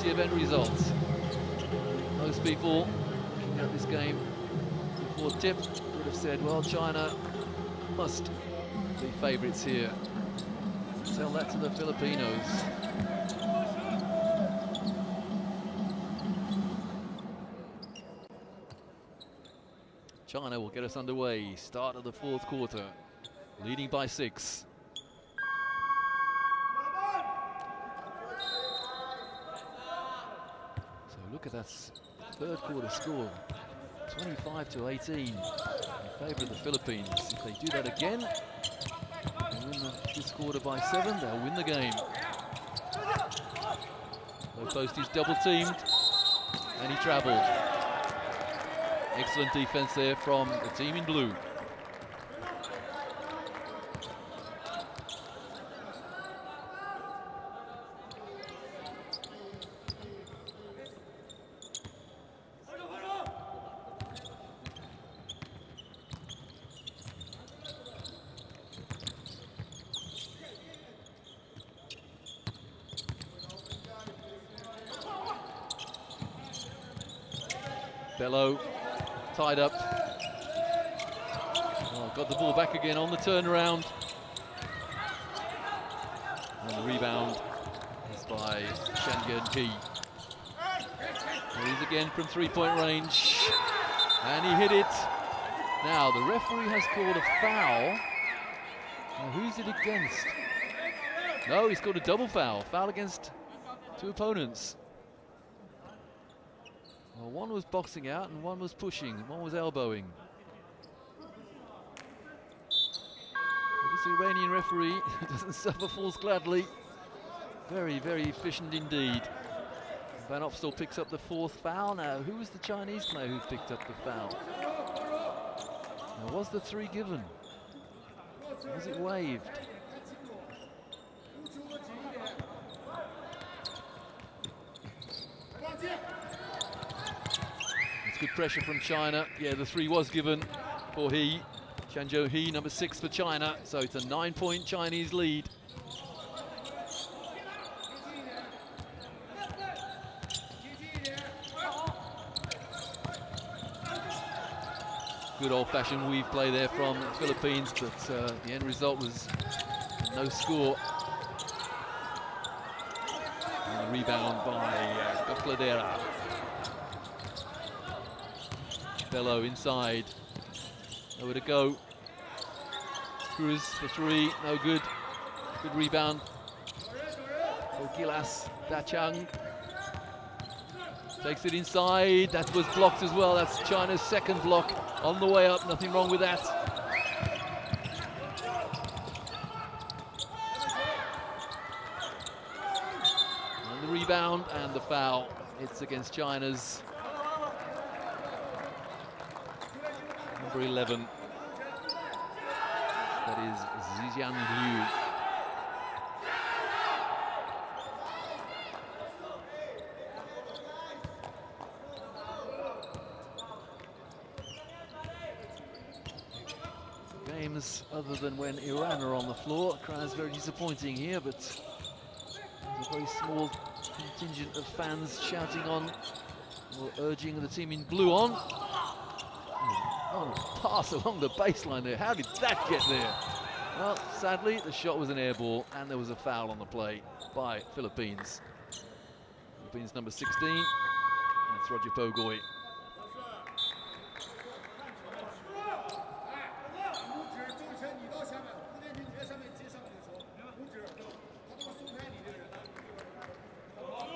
Speaker 1: Of end results. Most people looking at this game before tip would have said, well, China must be favourites here. Tell that to the Filipinos. China will get us underway. Start of the 4th quarter, leading by 6. Look at that 3rd quarter score, 25-18 in favour of the Philippines. If they do that again, they win this quarter by 7, they'll win the game. Low post is double teamed, and he travelled. Excellent defence there from the team in blue. Bello tied up. Oh, got the ball back again on the turnaround. And the rebound is by Shangen Ki. He's again from 3-point range. And he hit it. Now the referee has called a foul. Now who's it against? No, he scored a double foul. Foul against two opponents. Well, one was boxing out and one was pushing. One was elbowing. This Iranian referee doesn't suffer fools gladly. Very, very efficient indeed. Van Opstal picks up the fourth foul. Now, who was the Chinese player who picked up the foul? Now, was the three given? Was it waved? It's good pressure from China. Yeah, the three was given for He. Zhangzhou He, number 6 for China. So it's a 9-point Chinese lead. Good old-fashioned weave play there from the Philippines, but the end result was no score. And a rebound by Gokladera. Bello inside. Nowhere to go. Cruz for three, no good. Good rebound. Gilas Dachang takes it inside. That was blocked as well. That's China's second block on the way up. Nothing wrong with that. And the rebound and the foul. It's against China's number 11. That is Zhijian Liu. Games other than when Iran are on the floor. Crowd's very disappointing here, but there's a very small contingent of fans shouting on or urging the team in blue on. Oh, pass along the baseline there. How did that get there? Well, sadly, the shot was an air ball, and there was a foul on the play by Philippines. Philippines number 16. That's Roger Pogoy.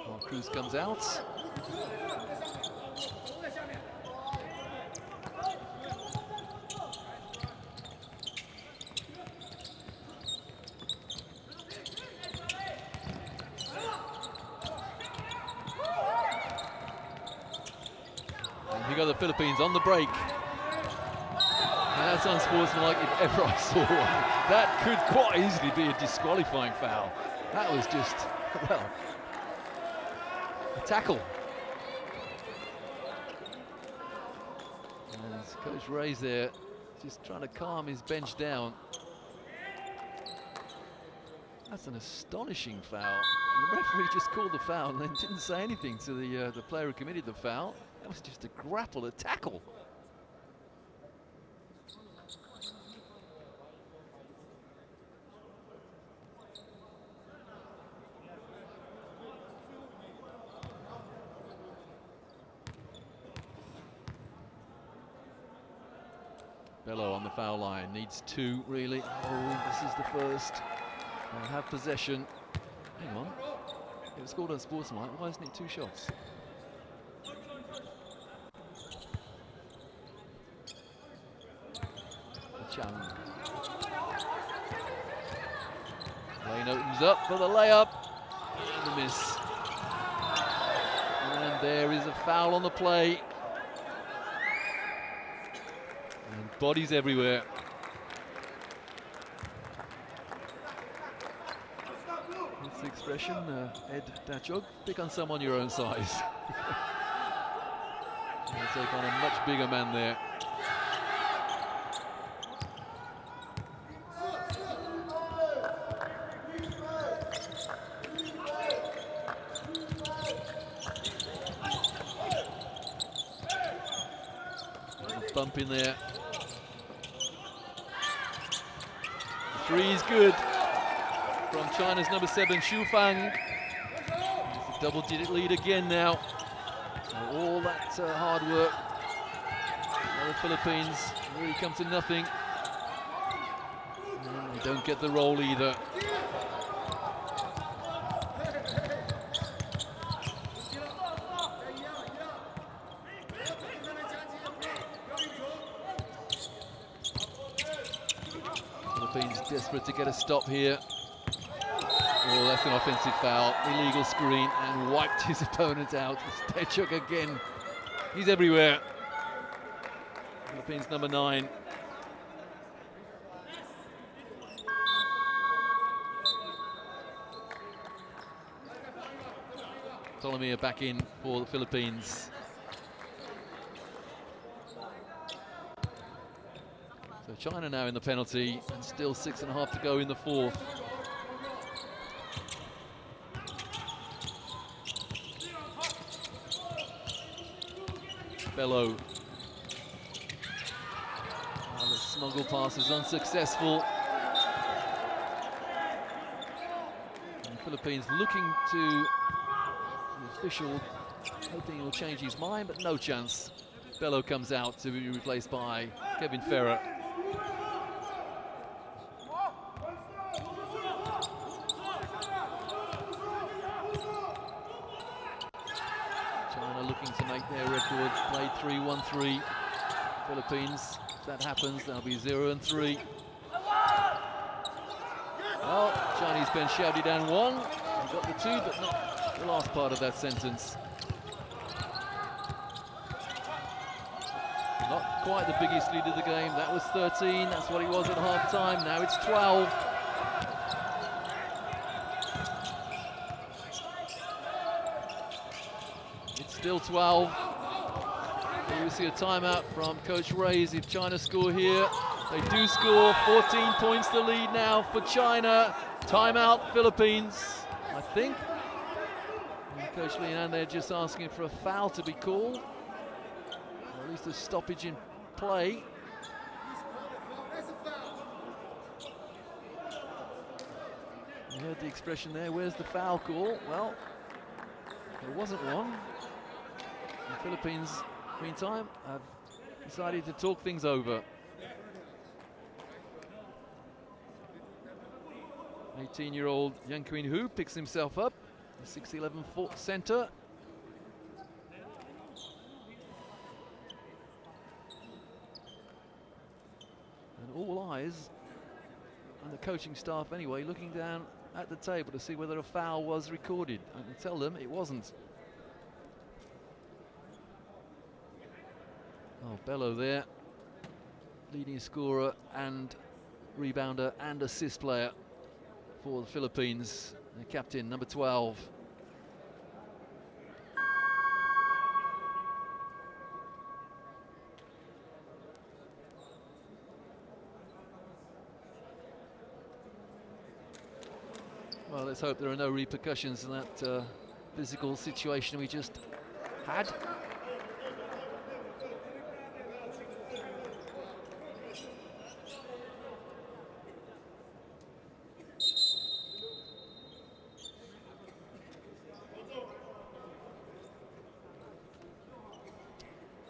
Speaker 1: Well, Cruz comes out. You got the Philippines on the break. And that's unsportsmanlike if ever I saw one. That could quite easily be a disqualifying foul. That was just, well, a tackle. And Coach Ray's there, just trying to calm his bench down. That's an astonishing foul. And the referee just called the foul and then didn't say anything to the player who committed the foul. That was just a grapple, a tackle. Bello on the foul line, needs two really. Oh, this is the first. They'll have possession. Hang on, it was scored unsportsmanlike. Why isn't it two shots? Chang. Lane opens up for the layup. And the miss. And there is a foul on the play. And bodies everywhere. What's the expression? Ed Dachog, pick on someone your own size. They'll take on a much bigger man there. Bump in there. The three is good from China's number 7, Xu Fang. It's a double-digit lead again now. All that hard work. The Philippines really come to nothing. And they don't get the roll either. Philippines desperate to get a stop here. Oh, that's an offensive foul. Illegal screen, and wiped his opponent out. Stechuk again. He's everywhere. Philippines number 9. Ptolemy back in for the Philippines. So China now in the penalty, and still 6.5 to go in the 4th. Bello. Oh, the smuggle pass is unsuccessful. And the Philippines looking to the official, hoping he'll change his mind, but no chance. Bello comes out to be replaced by Kevin Ferrer. China looking to make their record, played 3-1-3. Philippines, if that happens, that'll be 0-3. Well, Chinese bench shouted down 1. They got the 2, but not the last part of that sentence. Not quite the biggest lead of the game. That was 13. That's what it was at half-time. Now it's 12. It's still 12. Here we see a timeout from Coach Reyes. If China score here, they do score. 14 points the lead now for China. Timeout, Philippines, I think. And Coach Lian, they're just asking for a foul to be called. Or at least a stoppage in play. You heard the expression there, where's the foul call? Well, there wasn't one. The Philippines, meantime, have decided to talk things over. 18-year-old Yang Queen Hu picks himself up, the 6'11" centre. And all eyes, and the coaching staff anyway, looking down at the table to see whether a foul was recorded. I can tell them it wasn't. Oh, Bello there, leading scorer and rebounder and assist player for the Philippines, the captain, number 12. Well, let's hope there are no repercussions in that physical situation we just had.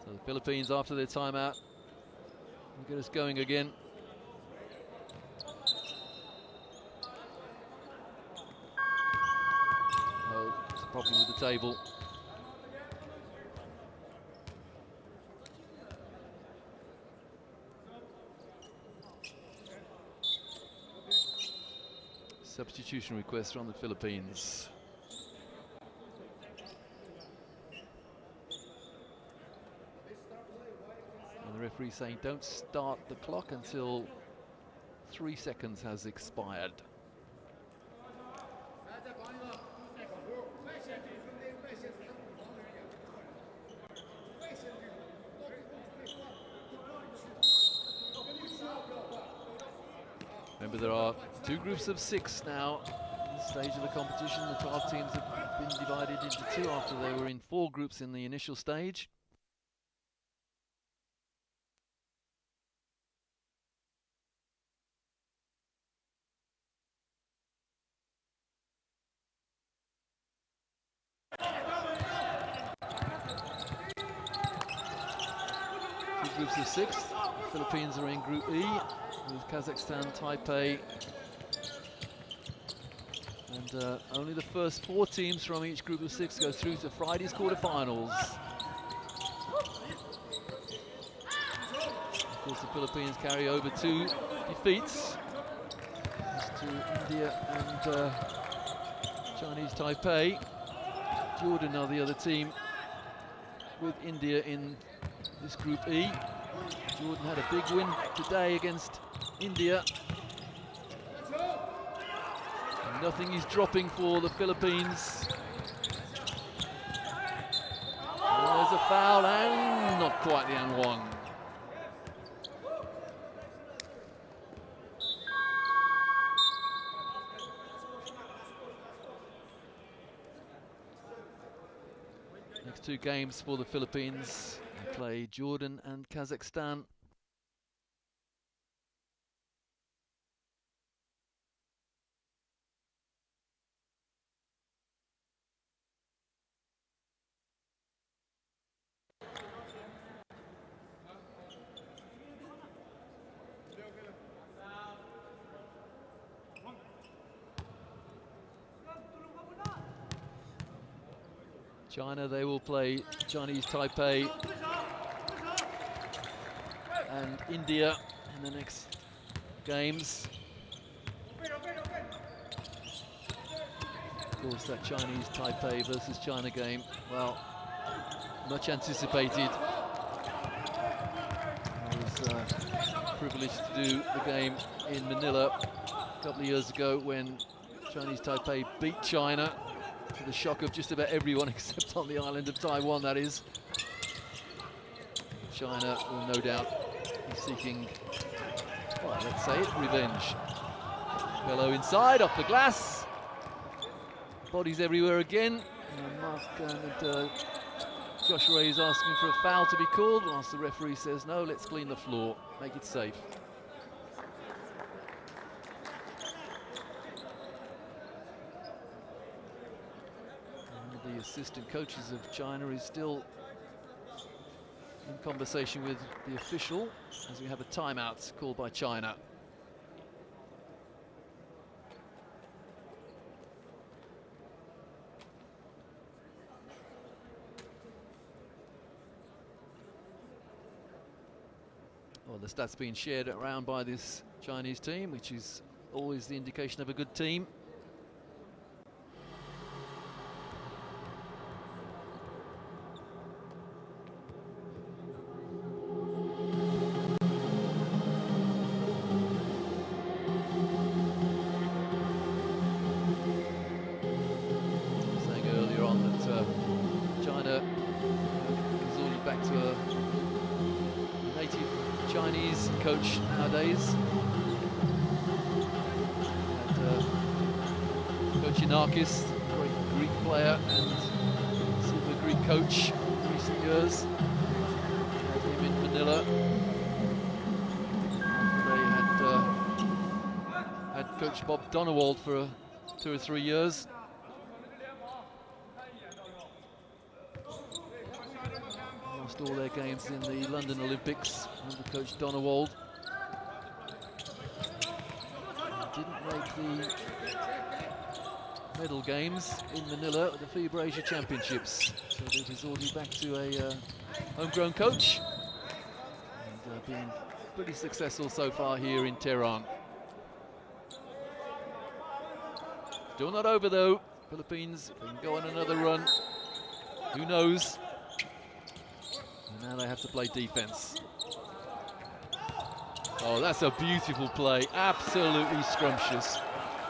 Speaker 1: So the Philippines, after their timeout, will get us going again. Problem with the table. Substitution request from the Philippines. And the referee saying don't start the clock until 3 seconds has expired. Remember, there are 2 groups of 6 now at this stage of the competition. The 12 teams have been divided into 2 after they were in 4 groups in the initial stage. Two groups of 6. The Philippines are in Group E, with Kazakhstan, Taipei, and only the first 4 teams from each group of 6 go through to Friday's quarterfinals. Of course, the Philippines carry over 2 defeats to India and Chinese Taipei. Jordan are the other team with India in this Group E. Jordan had a big win today against India. And nothing is dropping for the Philippines. There's a foul and not quite the and one. Next two games for the Philippines. They play Jordan and Kazakhstan. China, they will play Chinese Taipei and India in the next games. Of course, that Chinese Taipei versus China game, well, much anticipated. I was privileged to do the game in Manila a couple of years ago when Chinese Taipei beat China, to the shock of just about everyone except on the island of Taiwan, that is. China will no doubt be seeking, well, let's say it, revenge. Bello inside, off the glass. Bodies everywhere again. And Mark and Josh Ray is asking for a foul to be called, whilst the referee says, no, let's clean the floor, make it safe. The assistant coaches of China is still in conversation with the official as we have a timeout called by China. Well, the stats being shared around by this Chinese team, which is always the indication of a good team. Coach nowadays. And Coach Yanakis, great Greek player and super Greek coach in recent years. Had him in Manila. They had Coach Bob Donewald for 2 or 3 years. Lost all their games in the London Olympics under Coach Donewald. Didn't make the medal games in Manila at the FIBA Asia Championships. So they've resorted back to a homegrown coach. And been pretty successful so far here in Tehran. Still not over though. Philippines can go on another run. Who knows? And now they have to play defense. Oh, that's a beautiful play. Absolutely scrumptious.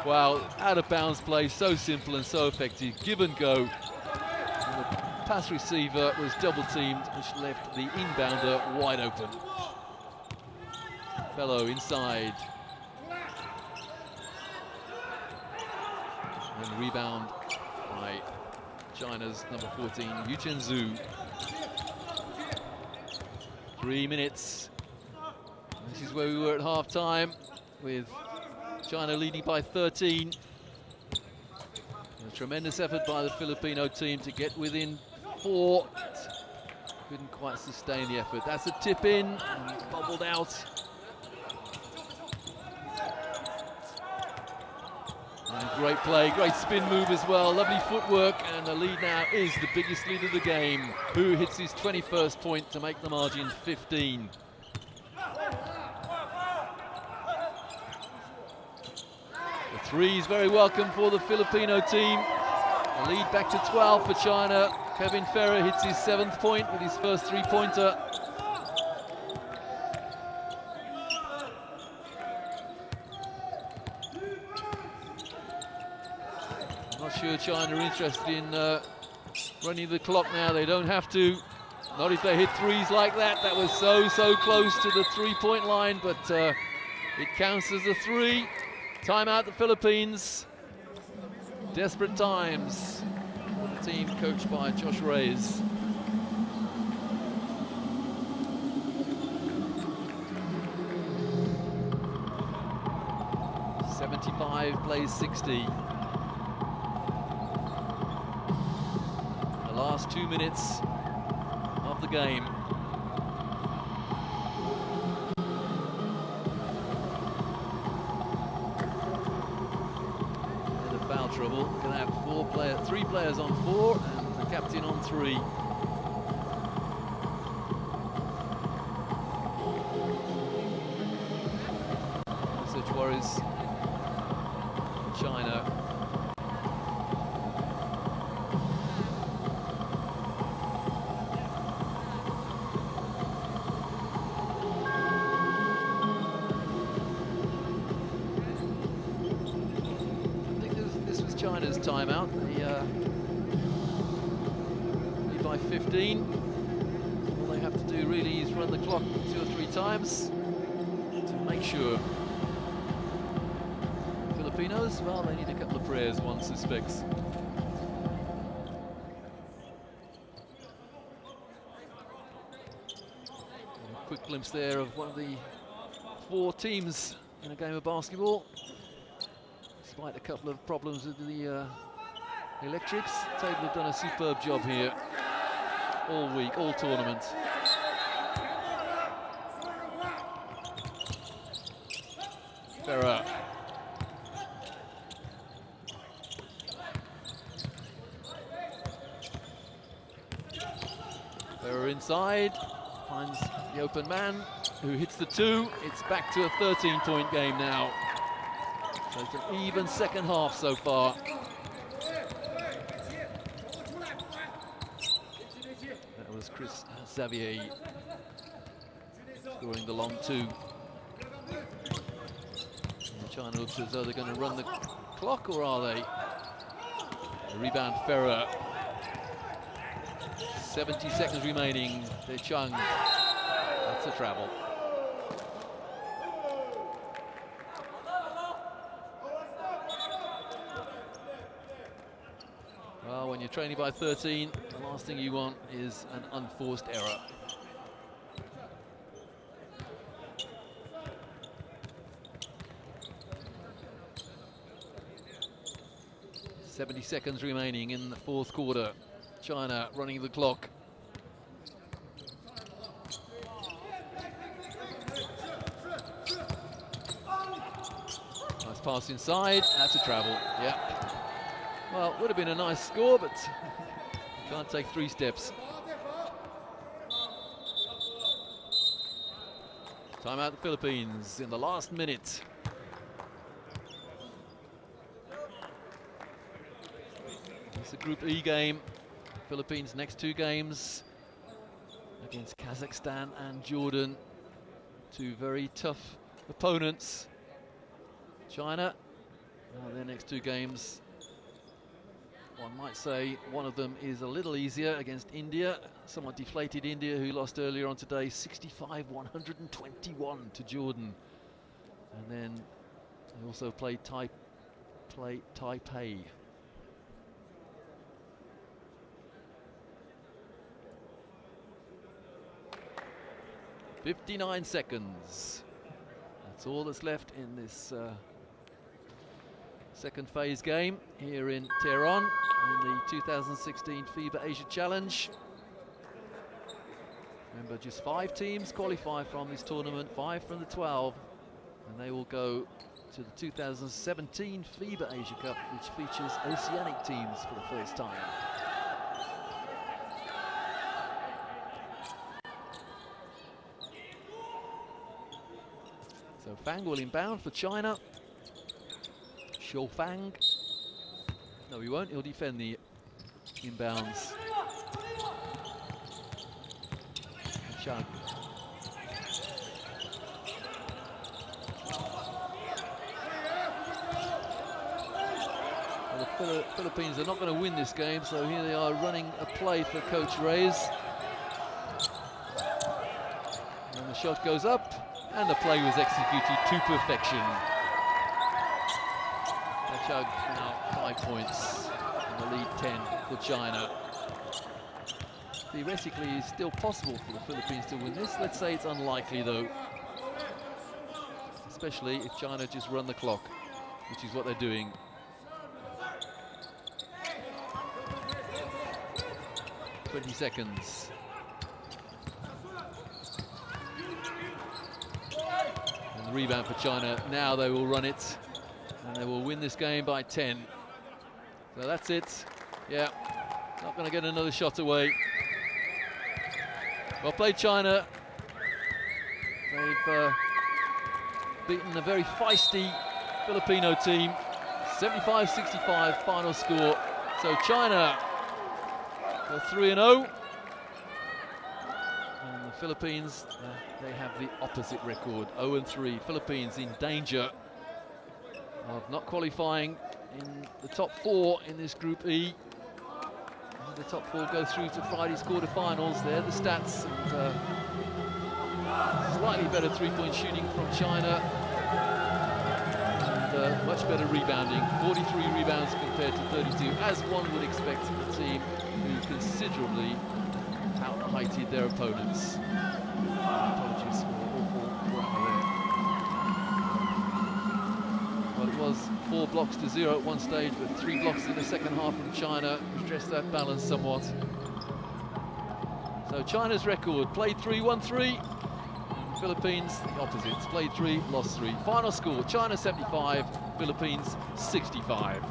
Speaker 1: Wow, out of bounds play, so simple and so effective. Give and go. And the pass receiver was double teamed, which left the inbounder wide open. Bello inside. And rebound by China's number 14, Yu Chenzhou. 3 minutes. This is where we were at half-time, with China leading by 13. A tremendous effort by the Filipino team to get within 4. Couldn't quite sustain the effort. That's a tip in and bobbled out. And great play, great spin move as well, lovely footwork, and the lead now is the biggest lead of the game. Hu hits his 21st point to make the margin 15. Three is very welcome for the Filipino team. The lead back to 12 for China. Kevin Ferrer hits his 7th point with his first three-pointer. I'm not sure China are interested in running the clock now. They don't have to. Not if they hit threes like that. That was so close to the three-point line, but it counts as a three. Timeout the Philippines. Desperate times. The team coached by Josh Reyes. '75 plays 60. The last 2 minutes of the game. Foul trouble. Going to have 3 players on 4 and the captain on 3. Such worries China. China's timeout. Lead by 15. All they have to do really is run the clock 2 or 3 times to make sure. Filipinos, well, they need a couple of prayers, one suspects. A quick glimpse there of one of the 4 teams in a game of basketball. Despite a couple of problems with the electrics, Table have done a superb job here all week, all tournament. Ferrer. Ferrer inside, finds the open man, who hits the 2. It's back to a 13-point game now. So it's an even second half so far. That was Chris Xavier scoring the long 2. And China looks as though they're going to run the clock, or are they? The rebound Ferrer. 70 seconds remaining. De Chung. That's a travel. Well, when you're trailing by 13, the last thing you want is an unforced error. .70 seconds remaining in the 4th quarter. China running the clock. Nice pass inside. That's a travel. Yeah. Well, it would have been a nice score, but you can't take 3 steps. Timeout the Philippines in the last minute. It's a Group E game. Philippines' next 2 games against Kazakhstan and Jordan. 2 very tough opponents. China, their next 2 games, one might say one of them is a little easier against India. Somewhat deflated India, who lost earlier on today 65-121 to Jordan. And then they also played Taipei. 59 seconds. That's all that's left in this second phase game here in Teheran in the 2016 FIBA Asia Challenge. Remember, just 5 teams qualify from this tournament, 5 from the 12, and they will go to the 2017 FIBA Asia Cup, which features Oceanic teams for the first time. So Fang will inbound for China. Shofang. No, he won't. He'll defend the inbounds. Chag. Well, the Philippines are not going to win this game, so here they are running a play for Coach Reyes. And the shot goes up, and the play was executed to perfection. Chag now 5 points, and the lead 10 for China. Theoretically, it's still possible for the Philippines to win this. Let's say it's unlikely, though. Especially if China just run the clock, which is what they're doing. .20 seconds. And the rebound for China. Now they will run it, and they will win this game by 10. So that's it. Yeah, not going to get another shot away. Well played, China. They've beaten a very feisty Filipino team. 75-65 final score. So China are 3-0. And the Philippines, they have the opposite record, 0-3. Philippines in danger of not qualifying in the top 4 in this Group E. The top 4 go through to Friday's quarterfinals. There are the stats. And, slightly better three-point shooting from China. And much better rebounding. 43 rebounds compared to 32, as one would expect a team who considerably out-heighted their opponents. Apologies for awful grammar there. Well, it was 4 blocks to 0 at one stage, but 3 blocks in the second half from China stressed that balance somewhat. So China's record, played 3, won 3. And Philippines, the opposites, played 3, lost 3. Final score, China 75, Philippines 65.